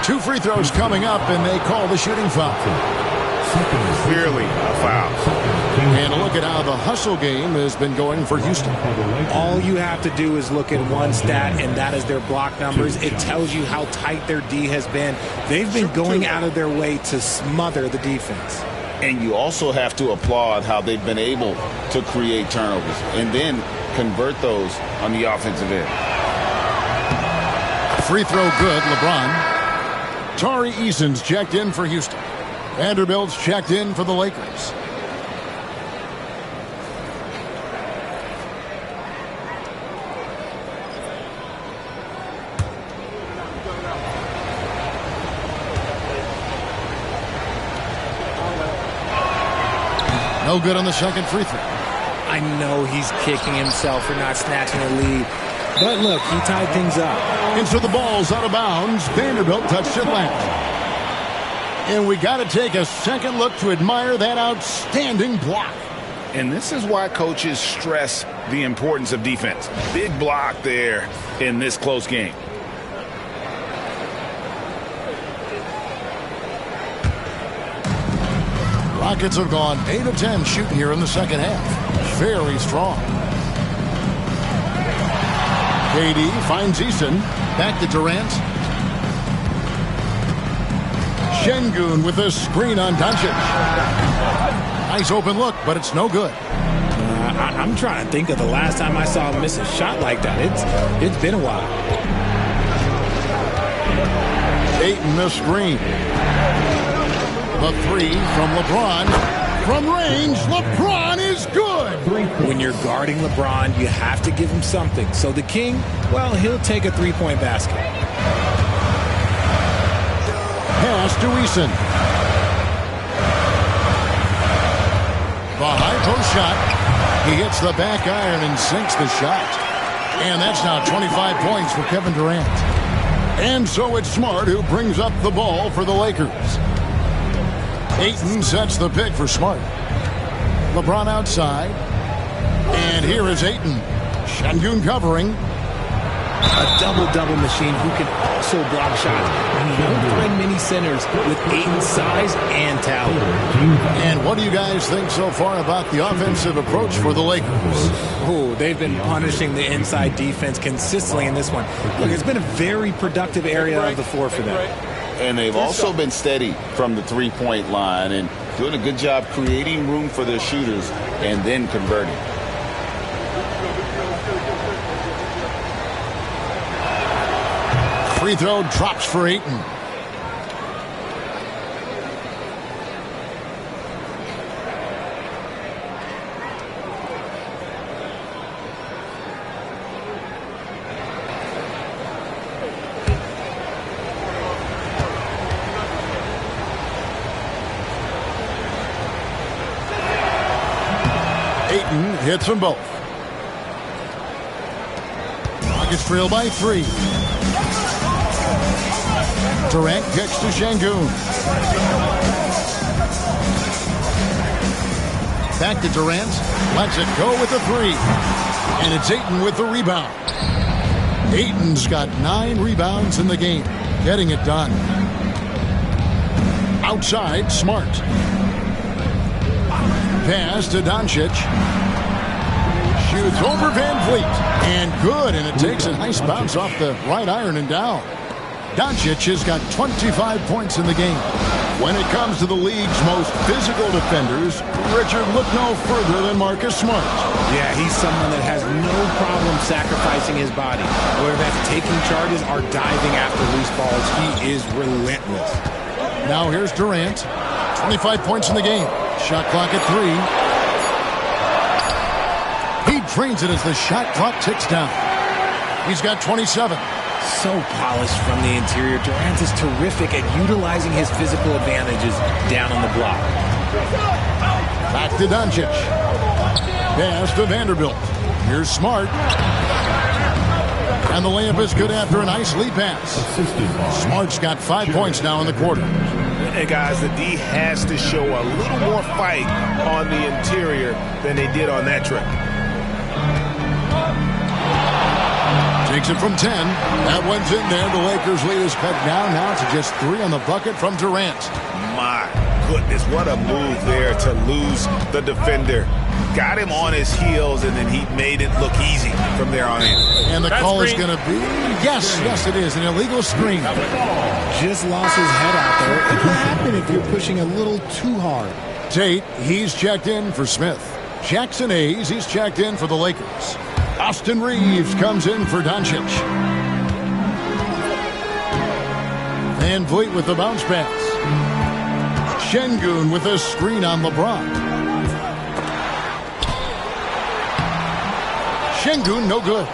2 free throws coming up, and they call the shooting foul. Clearly a foul. And a look at how the hustle game has been going for Houston. All you have to do is look at one stat, and that is their block numbers. It tells you how tight their D has been. They've been going out of their way to smother the defense. And you also have to applaud how they've been able to create turnovers and then convert those on the offensive end. Free throw good, LeBron. Tari Eason's checked in for Houston. Vanderbilt's checked in for the Lakers. No good on the second free throw. I know he's kicking himself for not snatching the lead. But look, he tied things up. And so the ball's out of bounds. Vanderbilt touched it last. And we got to take a second look to admire that outstanding block. And this is why coaches stress the importance of defense. Big block there in this close game. Rockets have gone 8 of 10 shooting here in the second half. Very strong. KD finds Eason. Back to Durant. Şengün with a screen on Doncic. Nice open look, but it's no good. I'm trying to think of the last time I saw him miss a shot like that. It's been a while. Ayton the screen. The 3 from LeBron. From range, LeBron is good. When you're guarding LeBron, you have to give him something. So the King, well, he'll take a three-point basket. Pass to Eason. The high post shot. He hits the back iron and sinks the shot. And that's now 25 points for Kevin Durant. And so it's Smart who brings up the ball for the Lakers. Ayton sets the pick for Smart. LeBron outside. And here is Ayton. Şengün covering. A double-double machine who can also block shots. You don't find many centers with Ayton's size and talent. And what do you guys think so far about the offensive approach for the Lakers? Oh, they've been punishing the inside defense consistently in this one. Look, it's been a very productive area of the floor for them. And they've also been steady from the three-point line and doing a good job creating room for their shooters and then converting. Free throw drops for Ayton. Ayton hits them both. Rockets trail by 3. Durant kicks to Şengün. Back to Durant. Lets it go with a 3. And it's Ayton with the rebound. Ayton's got 9 rebounds in the game. Getting it done. Outside, Smart. Pass to Doncic. Shoots over Van Vliet. And good. And it takes a nice bounce off the right iron and down. Doncic has got 25 points in the game. When it comes to the league's most physical defenders, Richard, look no further than Marcus Smart. Yeah, he's someone that has no problem sacrificing his body. Whether that's taking charges or diving after loose balls, he is relentless. Now here's Durant. 25 points in the game. Shot clock at 3. He drains it as the shot clock ticks down. He's got 27. So polished from the interior. Durant is terrific at utilizing his physical advantages down on the block. Back to Doncic. Pass to Vanderbilt. Here's Smart. And the layup is good after a nice lead pass. Smart's got 5 points now in the quarter. And guys, the D has to show a little more fight on the interior than they did on that trip. Takes it from 10. That one's in there. The Lakers lead is cut down now to just 3 on the bucket from Durant. My goodness, what a move there to lose the defender. Got him on his heels, and then he made it look easy from there on in. And the call is going to be, yes, it is, an illegal screen. Just lost his head out there. It can happen if you're pushing a little too hard. Tate, he's checked in for Smith. Jackson Hayes, he's checked in for the Lakers. Austin Reeves comes in for Doncic. Van Vliet with the bounce pass. Şengün with a screen on LeBron. Şengün, no good.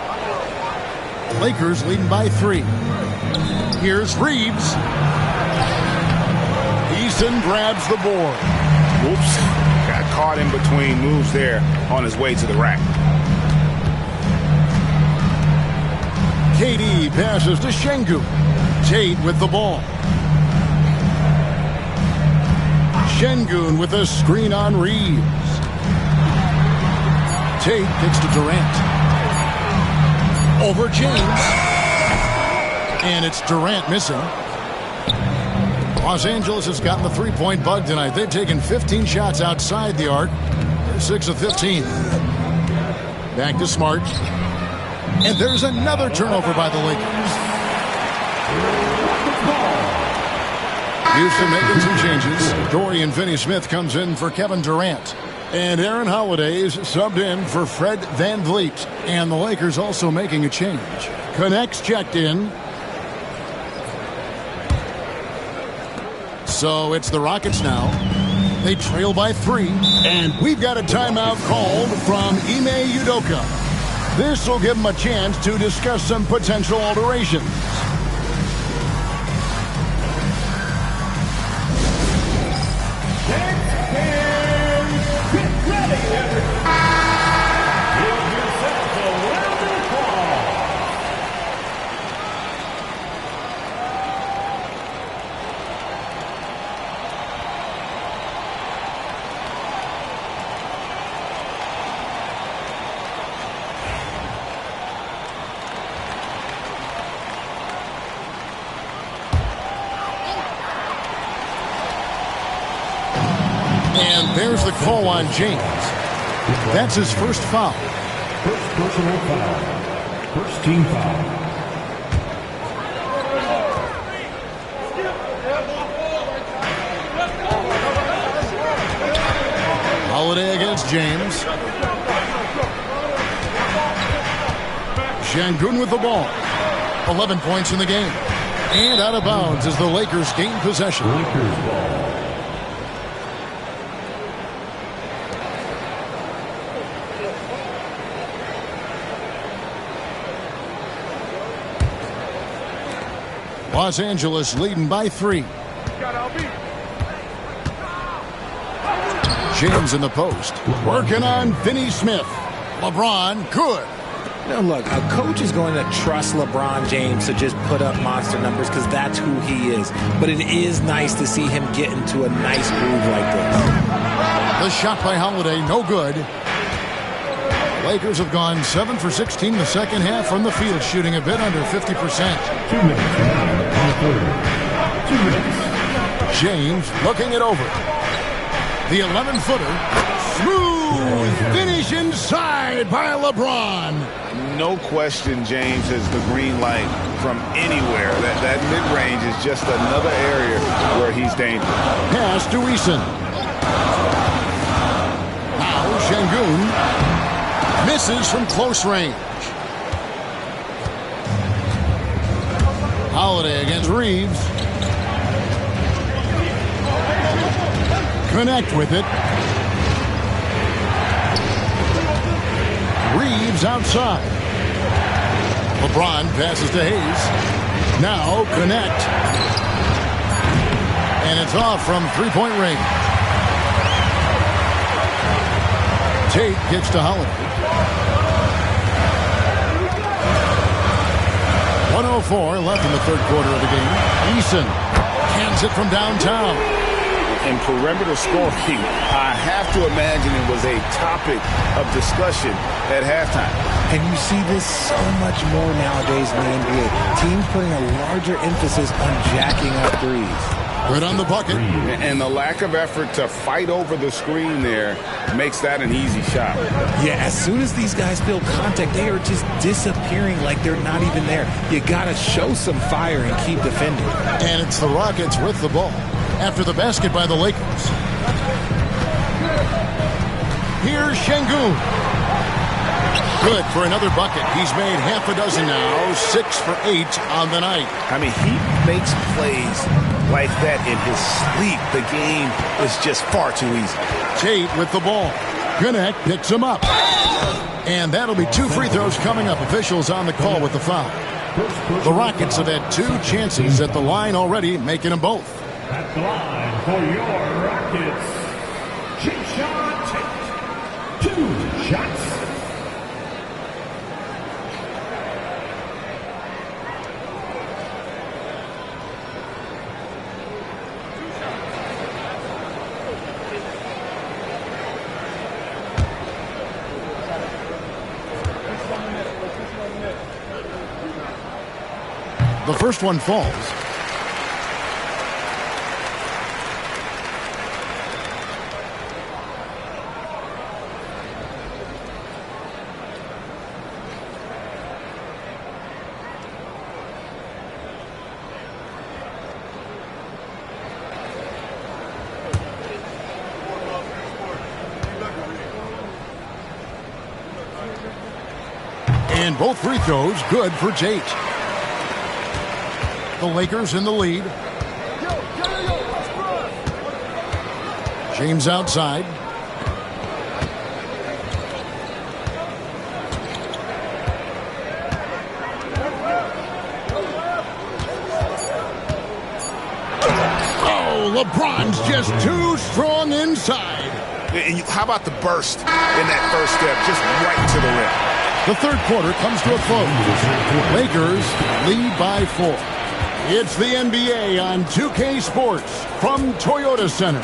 Lakers leading by 3. Here's Reeves. Eason grabs the board. Whoops. Got caught in between moves there on his way to the rack. KD passes to Şengün. Tate with the ball. Şengün with a screen on Reeves. Tate kicks to Durant. Over James. And it's Durant missing. Los Angeles has gotten the three-point bug tonight. They've taken 15 shots outside the arc. They're 6 of 15. Back to Smart. And there's another turnover by the Lakers. Houston making some changes. Dorian Finney-Smith comes in for Kevin Durant. And Aaron Holiday's subbed in for Fred Van Vliet. And the Lakers also making a change. Connects checked in. So it's the Rockets now. They trail by 3. And we've got a timeout called from Ime Udoka. This will give them a chance to discuss some potential alterations. And there's the call on James. That's his first foul. First personal foul. First team foul. Holiday against James. Şengün with the ball. 11 points in the game. And out of bounds as the Lakers gain possession. Lakers ball. Los Angeles leading by 3. James in the post. Working on Finney Smith. LeBron, good. Now, look, a coach is going to trust LeBron James to just put up monster numbers because that's who he is. But it is nice to see him get into a nice groove like this. The shot by Holiday, no good. Lakers have gone 7 for 16 the second half from the field, shooting a bit under 50%. 2 minutes on the third. 2 minutes. James looking it over. The 11-footer. Smooth finish inside by LeBron. No question James has the green light from anywhere. That mid-range is just another area where he's dangerous. Pass to Eason. Now Şengün misses from close range. Holiday against Reeves. Connect with it. Reeves outside. LeBron passes to Hayes. Now connect. And it's off from three-point range. Tate gets to Holiday. 1:04 left in the third quarter of the game. Eason hands it from downtown. In perimeter scoring, I have to imagine it was a topic of discussion at halftime. And you see this so much more nowadays in the NBA. Teams putting a larger emphasis on jacking up threes. Good on the bucket. And the lack of effort to fight over the screen there makes that an easy shot. Yeah, as soon as these guys feel contact, they are just disappearing like they're not even there. You got to show some fire and keep defending. And it's the Rockets with the ball after the basket by the Lakers. Here's Şengün. Good for another bucket. He's made half a dozen now, 6 for 8 on the night. I mean, he makes plays like that in his sleep. The game is just far too easy. Tate with the ball. Connect picks him up. And that'll be 2 free throws coming up. Officials on the call with the foul. The Rockets have had 2 chances at the line already, making them both. At the line for your Rockets, Jason Tate. 2 shots. The first one falls. And both free throws good for Tate. The Lakers in the lead. James outside. Oh, LeBron's just too strong inside. And how about the burst in that first step, just right to the rim? The third quarter comes to a close. Lakers lead by 4. It's the NBA on 2K Sports from Toyota Center.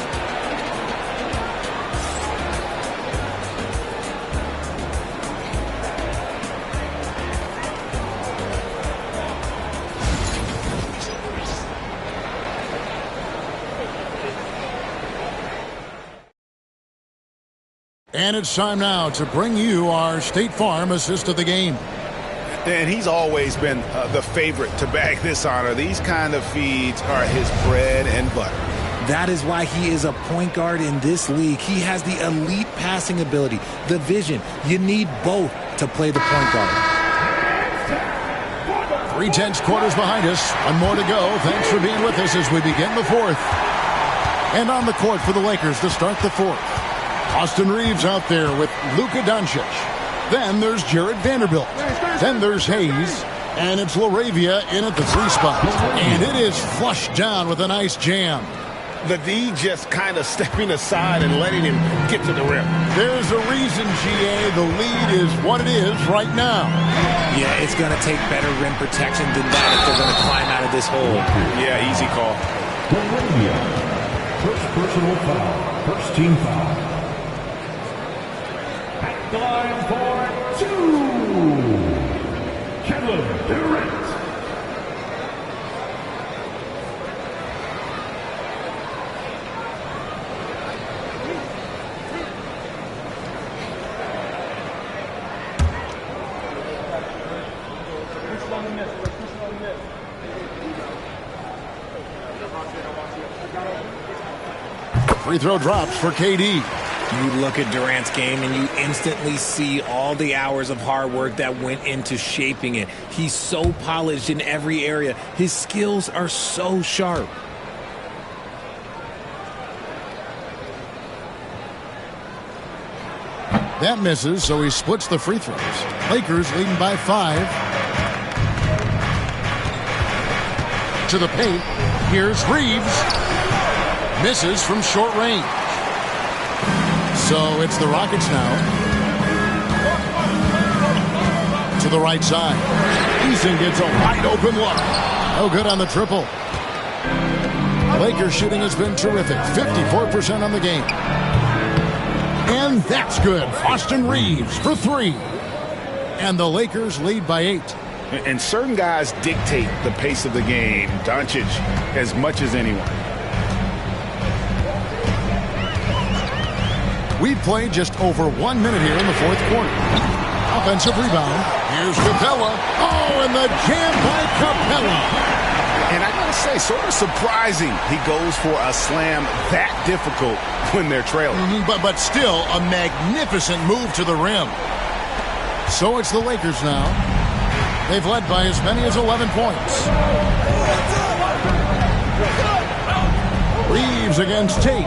And it's time now to bring you our State Farm assist of the game. And he's always been the favorite to bag this honor. These kind of feeds are his bread and butter. That is why he is a point guard in this league. He has the elite passing ability, the vision. You need both to play the point guard. 3 tenths quarters behind us. One more to go. Thanks for being with us as we begin the fourth. And on the court for the Lakers to start the fourth. Austin Reeves out there with Luka Doncic. Then there's Jared Vanderbilt. Then there's Hayes. And it's LaRavia in at the 3 spot. And it is flushed down with a nice jam. The D just kind of stepping aside and letting him get to the rim. There's a reason, GA, the lead is what it is right now. Yeah, it's going to take better rim protection than that if they're going to climb out of this hole. Yeah, easy call. First personal foul. First team foul. At the line for 2. Kevin Durant. Free throw drops for KD. You look at Durant's game and you instantly see all the hours of hard work that went into shaping it. He's so polished in every area. His skills are so sharp. That misses, so he splits the free throws. Lakers leading by 5. To the paint. Here's Reeves. Misses from short range. So it's the Rockets now. To the right side. Eason gets a wide open look. No good on the triple. Lakers shooting has been terrific. 54% on the game. And that's good. Austin Reeves for 3. And the Lakers lead by 8. And certain guys dictate the pace of the game. Doncic as much as anyone. We've played just over 1 minute here in the fourth quarter. Offensive rebound. Here's Capella. Oh, and the jam by Capella. And I gotta say, sort of surprising he goes for a slam that difficult when they're trailing. But still a magnificent move to the rim. So it's the Lakers now. They've led by as many as 11 points. Reeves against Tate.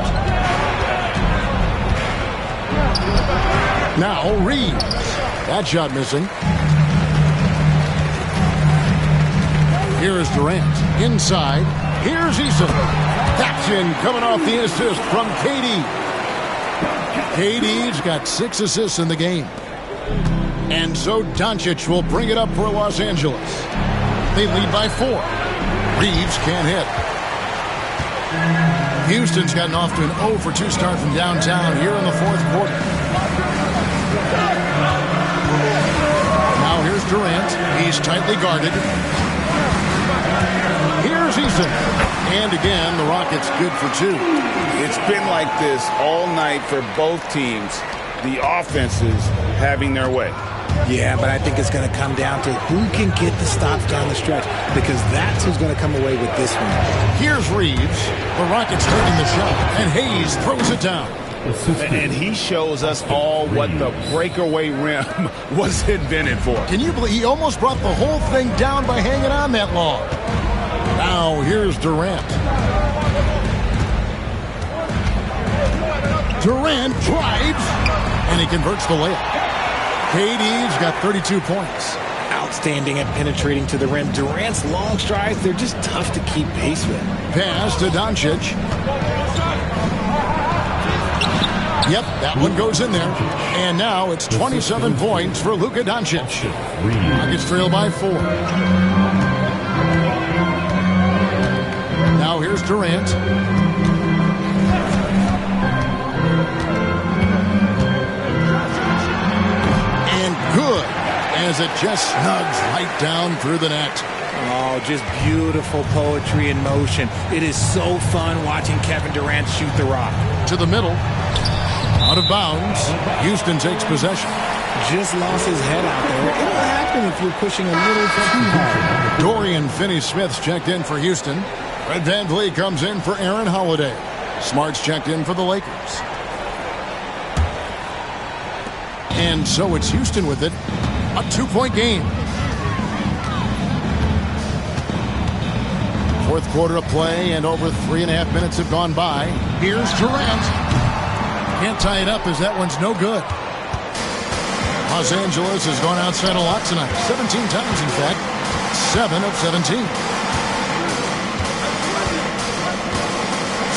Now Reeves. That shot missing. Here is Durant. Inside. Here's Eason. That's in, coming off the assist from KD. KD's got 6 assists in the game. And so Doncic will bring it up for Los Angeles. They lead by 4. Reeves can't hit. Houston's gotten off to an 0 for 2 start from downtown here in the fourth quarter. Now here's Durant. He's tightly guarded. Here's Eason. And again, the Rockets good for 2. It's been like this all night for both teams. The offenses having their way. Yeah, but I think it's going to come down to who can get the stops down the stretch, because that's who's going to come away with this one. Here's Reeves. The Rockets taking the shot, and Hayes throws it down. And he shows us all what the breakaway rim was invented for. Can you believe he almost brought the whole thing down by hanging on that long? Now here's Durant. Durant drives, and he converts the layup. KD's got 32 points. Outstanding at penetrating to the rim. Durant's long strides, they're just tough to keep pace with. Pass to Doncic. Yep, that one goes in there. And now it's 27 points for Luka Doncic. Rockets trail by 4. Now here's Durant. Good, as it just snugs right down through the net. Oh, just beautiful poetry in motion. It is so fun watching Kevin Durant shoot the rock. To the middle. Out of bounds. Houston takes possession. Just lost his head out there. It'll happen if you're pushing a little too hard. Dorian Finney-Smith's checked in for Houston. Fred VanVleet comes in for Aaron Holiday. Smart's checked in for the Lakers. And so it's Houston with it. A 2-point game. Fourth quarter of play, and over 3.5 minutes have gone by. Here's Durant. Can't tie it up as that one's no good. Los Angeles has gone outside a lot tonight. 17 times, in fact. 7 of 17.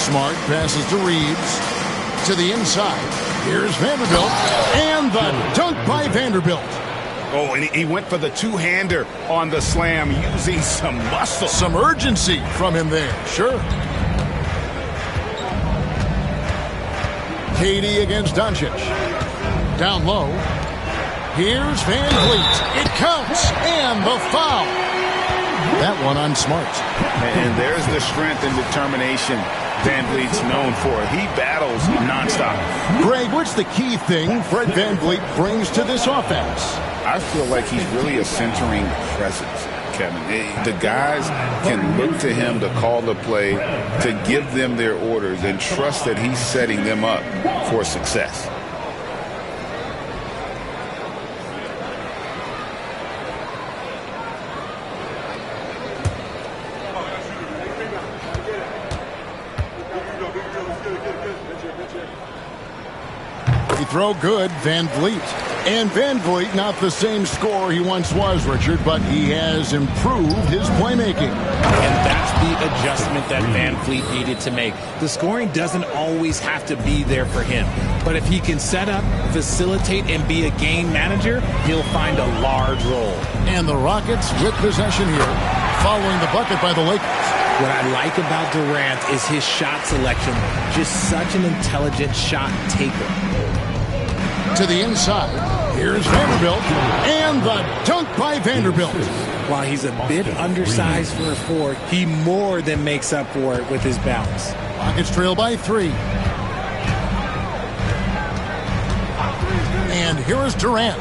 Smart passes to Reeves. To the inside. Here's Vanderbilt. And the dunk by Vanderbilt. Oh, and he went for the two-hander on the slam, using some muscle. Some urgency from him there, sure. KD against Doncic. Down low. Here's VanVleet. It counts, and the foul. That one on Smart. And there's the strength and determination VanVleet's known for. He battles nonstop. Greg, what's the key thing Fred VanVleet brings to this offense? I feel like he's really a centering presence, Kevin. The guys can look to him to call the play, to give them their orders, and trust that he's setting them up for success. Throw good, VanVleet. And VanVleet, not the same scorer he once was, Richard, but he has improved his playmaking. And that's the adjustment that VanVleet needed to make. The scoring doesn't always have to be there for him. But if he can set up, facilitate, and be a game manager, he'll find a large role. And the Rockets with possession here, following the bucket by the Lakers. What I like about Durant is his shot selection. Just such an intelligent shot taker. To the inside. Here's Vanderbilt. And the dunk by Vanderbilt. While he's a bit undersized for a four, he more than makes up for it with his bounce. Rockets trail by 3. And here is Durant.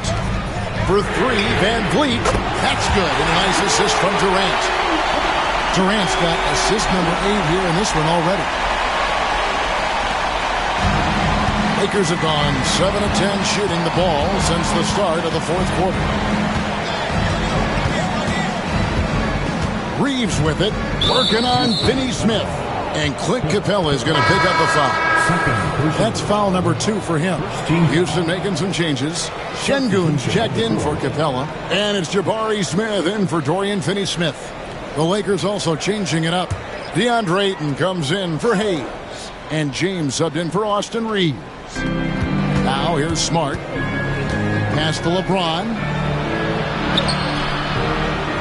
For 3, VanVleet. That's good. And a nice assist from Durant. Durant's got assist number 8 here in this one already. Lakers have gone 7 of 10 shooting the ball since the start of the fourth quarter. Reeves with it, working on Finney-Smith. And Clint Capella is going to pick up a foul. That's foul number 2 for him. Houston making some changes. Şengün's checked in for Capella. And it's Jabari Smith in for Dorian Finney-Smith. The Lakers also changing it up. DeAndre Ayton comes in for Hayes. And James subbed in for Austin Reeves. Now here's Smart. Pass to LeBron.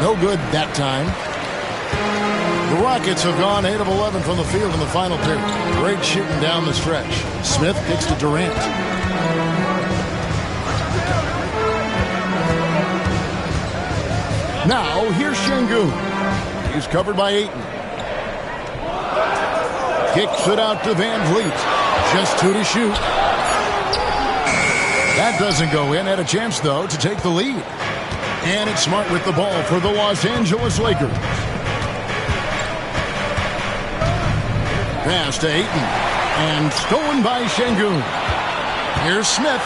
No good that time. The Rockets have gone 8 of 11 from the field in the final period. Great shooting down the stretch. Smith kicks to Durant. Now here's Şengün. He's covered by Ayton. Kicks it out to VanVleet. Just 2 to shoot. That doesn't go in. Had a chance, though, to take the lead. And it's Smart with the ball for the Los Angeles Lakers. Pass to Ayton. And stolen by Şengün. Here's Smith.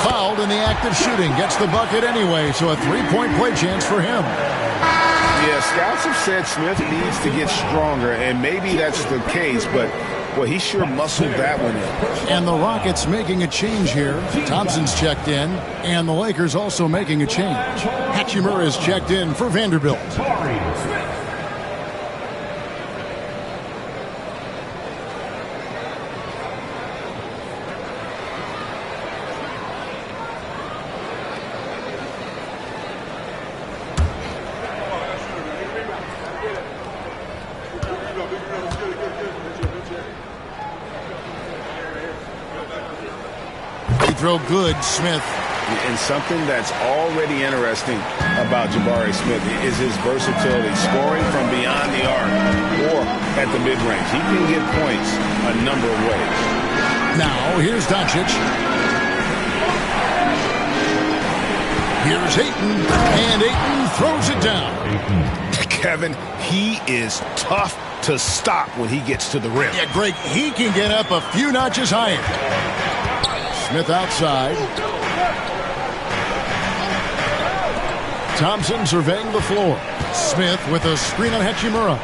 Fouled in the act of shooting. Gets the bucket anyway, so a 3-point play chance for him. Yeah, scouts have said Smith needs to get stronger, and maybe that's the case, but well, he sure muscled that one in. And the Rockets making a change here. Thompson's checked in, and the Lakers also making a change. Hachimura is checked in for Vanderbilt. Throw good, Smith. And something that's already interesting about Jabari Smith is his versatility, scoring from beyond the arc or at the mid-range. He can get points a number of ways. Now, here's Doncic. Here's Ayton, and Ayton throws it down. Kevin, he is tough to stop when he gets to the rim. Yeah, Greg, he can get up a few notches higher. Smith outside. Thompson surveying the floor. Smith with a screen on Hachimura.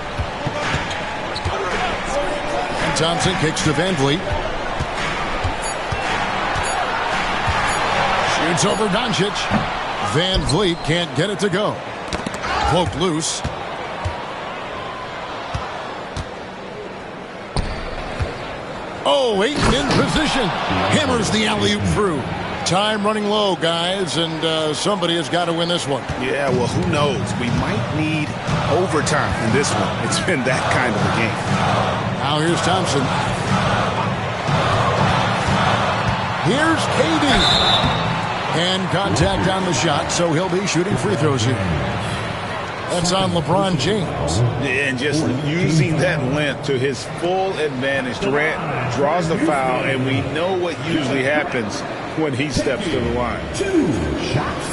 And Thompson kicks to Van Vliet. Shoots over Doncic. Van Vliet can't get it to go. Cloak loose. Oh, Ayton in position. Hammers the alley-oop through. Time running low, guys, and somebody has got to win this one. Yeah, well, who knows? We might need overtime in this one. It's been that kind of a game. Now here's Thompson. Here's KD. And contact on the shot, so he'll be shooting free throws here. That's on LeBron James. And just using that length to his full advantage. Durant draws the foul, and we know what usually happens when he steps to the line. 2 shots.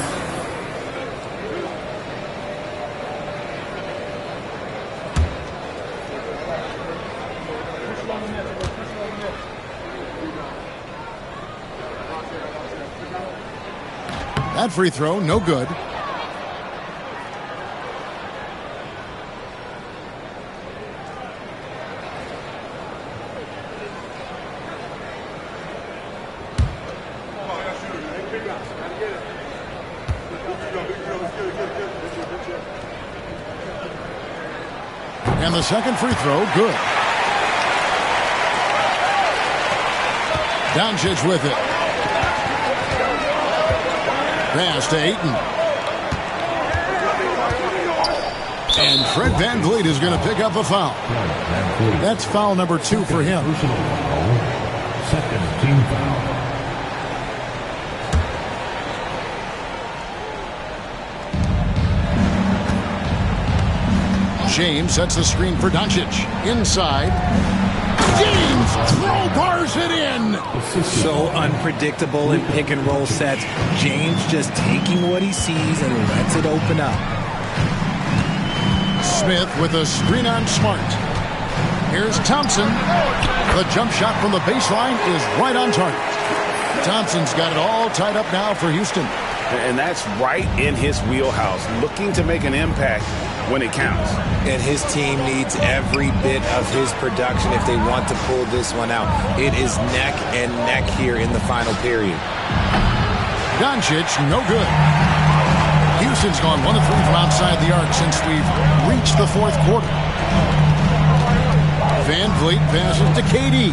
That free throw, no good. And the second free throw, good. Doncic with it. Pass to Ayton. And Fred Van Vliet is going to pick up a foul. That's foul number 2 for him. Second team foul. James sets the screen for Doncic. Inside. James crowbars it in. So unpredictable in pick and roll sets. James just taking what he sees and lets it open up. Smith with a screen on Smart. Here's Thompson. The jump shot from the baseline is right on target. Thompson's got it all tied up now for Houston. And that's right in his wheelhouse, looking to make an impact when it counts. And his team needs every bit of his production if they want to pull this one out. It is neck and neck here in the final period. Doncic, no good. Houston's gone 1 of 3 from outside the arc since we've reached the 4th quarter. Van Vliet passes to KD.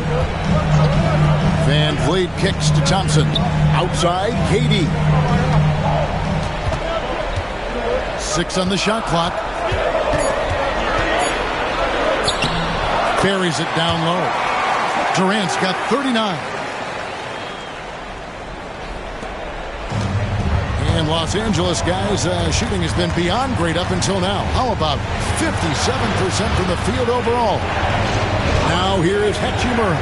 Van Vliet kicks to Thompson. Outside, KD. 6 on the shot clock. Buries it down low. Durant's got 39. And Los Angeles, guys, shooting has been beyond great up until now. How about 57% from the field overall? Now here is Hachimura.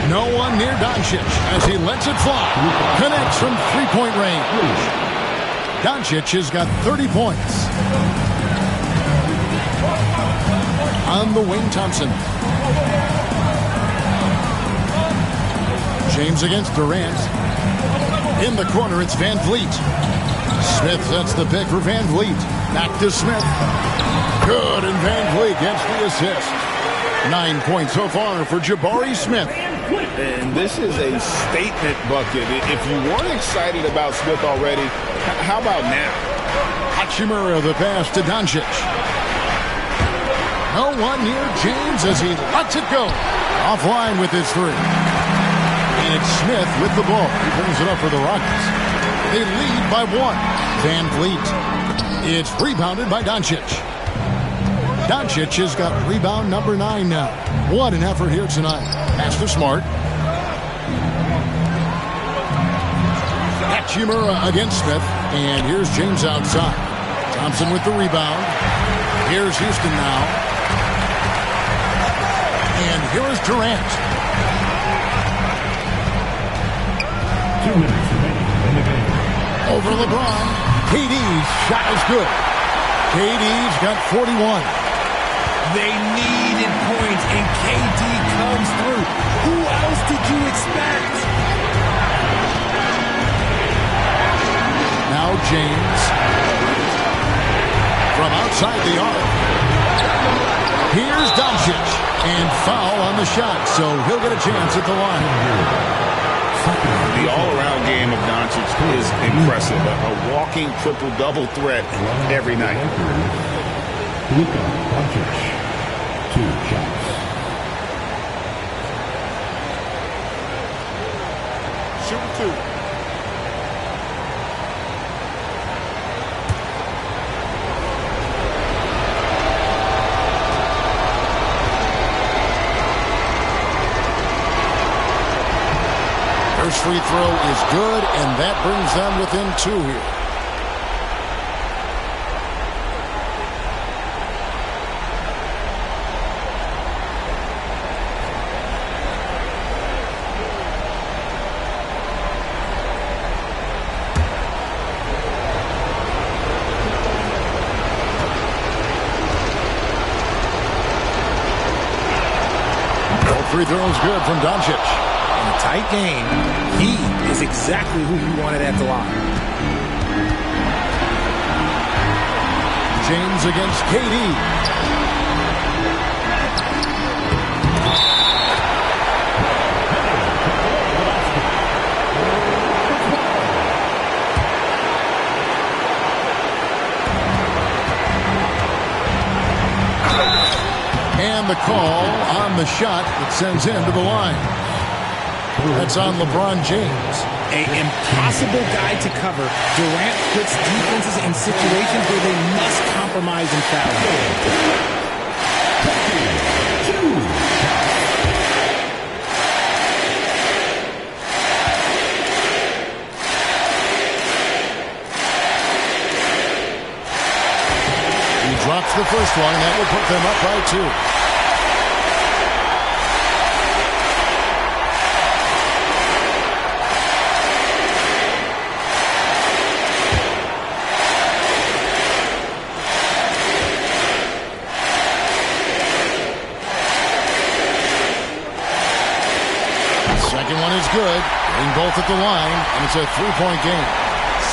No one near Doncic as he lets it fly. Connects from three-point range. Doncic has got 30 points. On the wing, Thompson. James against Durant. In the corner, it's Van Vliet. Smith sets the pick for Van Vliet. Back to Smith. Good, and Van Vliet gets the assist. 9 points so far for Jabari Smith. And this is a statement bucket. If you weren't excited about Smith already, how about now? Hachimura the pass to Doncic. No one near James as he lets it go. Offline with his 3. And it's Smith with the ball. He brings it up for the Rockets. They lead by 1. Van Vliet. It's rebounded by Doncic. Doncic has got rebound number 9 now. What an effort here tonight. Pass to Smart. Hachimura against Smith. And here's James outside. Thompson with the rebound. Here's Houston now. And here is Durant. 2 minutes remaining in the game. Over LeBron. KD's shot is good. KD's got 41. They needed points, and KD comes through. Who else did you expect? Now James. From outside the arc. Here's Doncic. And foul on the shot, so he'll get a chance at the line. The all-around game of Doncic is impressive. A walking triple-double threat every night. Luka Doncic, 2 shots. Shoot 2. First free throw is good, and that brings them within 2 here. All free throws good from Doncic. In a tight game, he is exactly who you wanted at the line. James against KD. And the call on the shot that sends him to the line. That's on LeBron James. An impossible guy to cover. Durant puts defenses in situations where they must compromise and foul. He drops the first one. That will put them up by 2. Second one is good. Getting both at the line, and it's a 3-point game.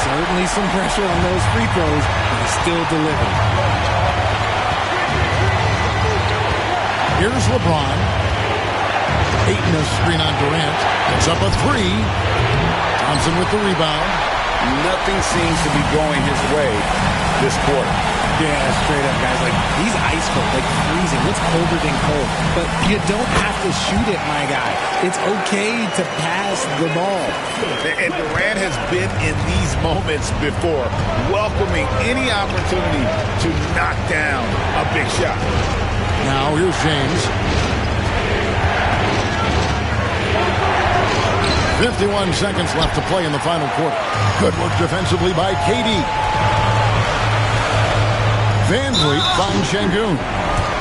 Certainly some pressure on those free throws, but he still delivered. Here's LeBron. Ayton a screen on Durant. It's up a 3. Thompson with the rebound. Nothing seems to be going his way this quarter. Yeah, straight up, guys. Like, he's ice cold, like freezing. What's colder than cold? But you don't have to shoot it, my guy. It's okay to pass the ball. And Durant has been in these moments before, welcoming any opportunity to knock down a big shot. Now here's James. 51 seconds left to play in the final quarter. Good work defensively by KD. Van Vliet finds Şengün.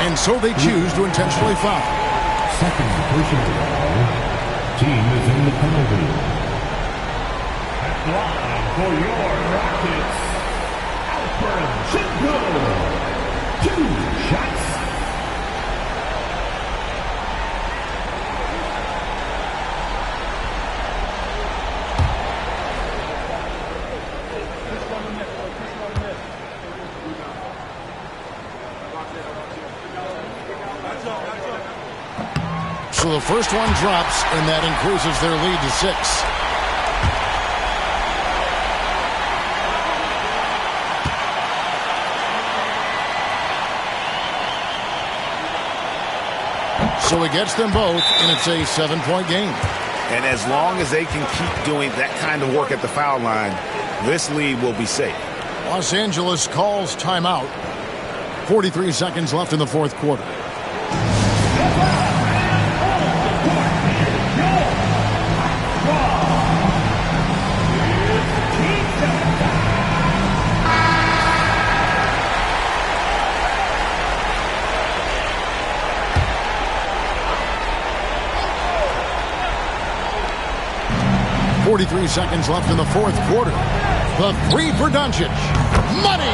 And so they choose to intentionally foul. Second personal foul. Team is in the penalty. At line for your Rockets, Alfred Şengün. 2 shots. So the first one drops, and that increases their lead to 6. So it gets them both, and it's a 7-point game. And as long as they can keep doing that kind of work at the foul line, this lead will be safe. Los Angeles calls timeout. 43 seconds left in the fourth quarter. 43 seconds left in the fourth quarter. The three for Doncic. Money!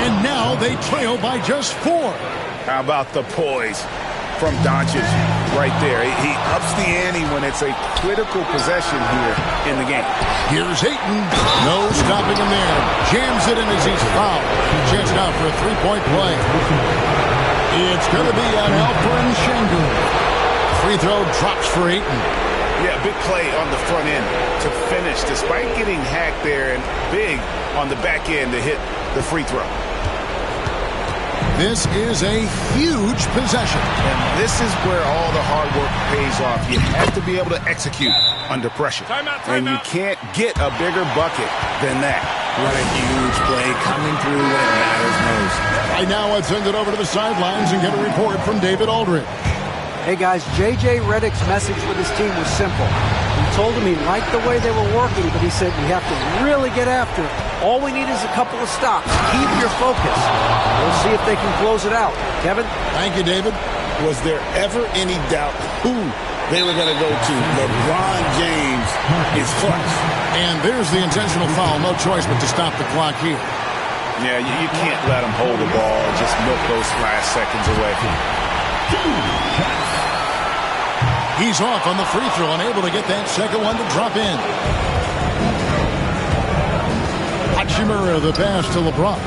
And now they trail by just 4. How about the poise from Doncic right there? He ups the ante when it's a critical possession here in the game. Here's Ayton. No stopping him there. Jams it in as he's fouled. Chance now for a three-point play. It's going to be on Alperen Şengün. Free throw drops for Ayton. Yeah, big play on the front end to finish, despite getting hacked there, and big on the back end to hit the free throw. This is a huge possession. And this is where all the hard work pays off. You have to be able to execute under pressure. And you can't get a bigger bucket than that. What a huge play coming through when it matters most. Right now, let's send it over to the sidelines and get a report from David Aldridge. Hey guys, J.J. Redick's message with his team was simple. He told them he liked the way they were working, but he said we have to really get after it. All we need is a couple of stops. Keep your focus. We'll see if they can close it out. Kevin? Thank you, David. Was there ever any doubt who they were going to go to? LeBron James is clutch. And there's the intentional foul. No choice but to stop the clock here. Yeah, you can't let him hold the ball and just milk those last seconds away. He's off on the free throw, unable to get that second one to drop in. Hachimura, the pass to LeBron.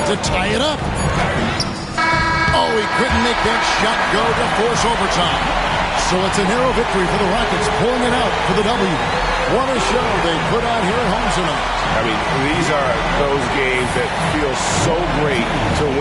To tie it up. Oh, he couldn't make that shot go to force overtime. So it's a narrow victory for the Rockets, pulling it out for the W. What a show they put on here at home tonight. I mean, these are those games that feel so great to win.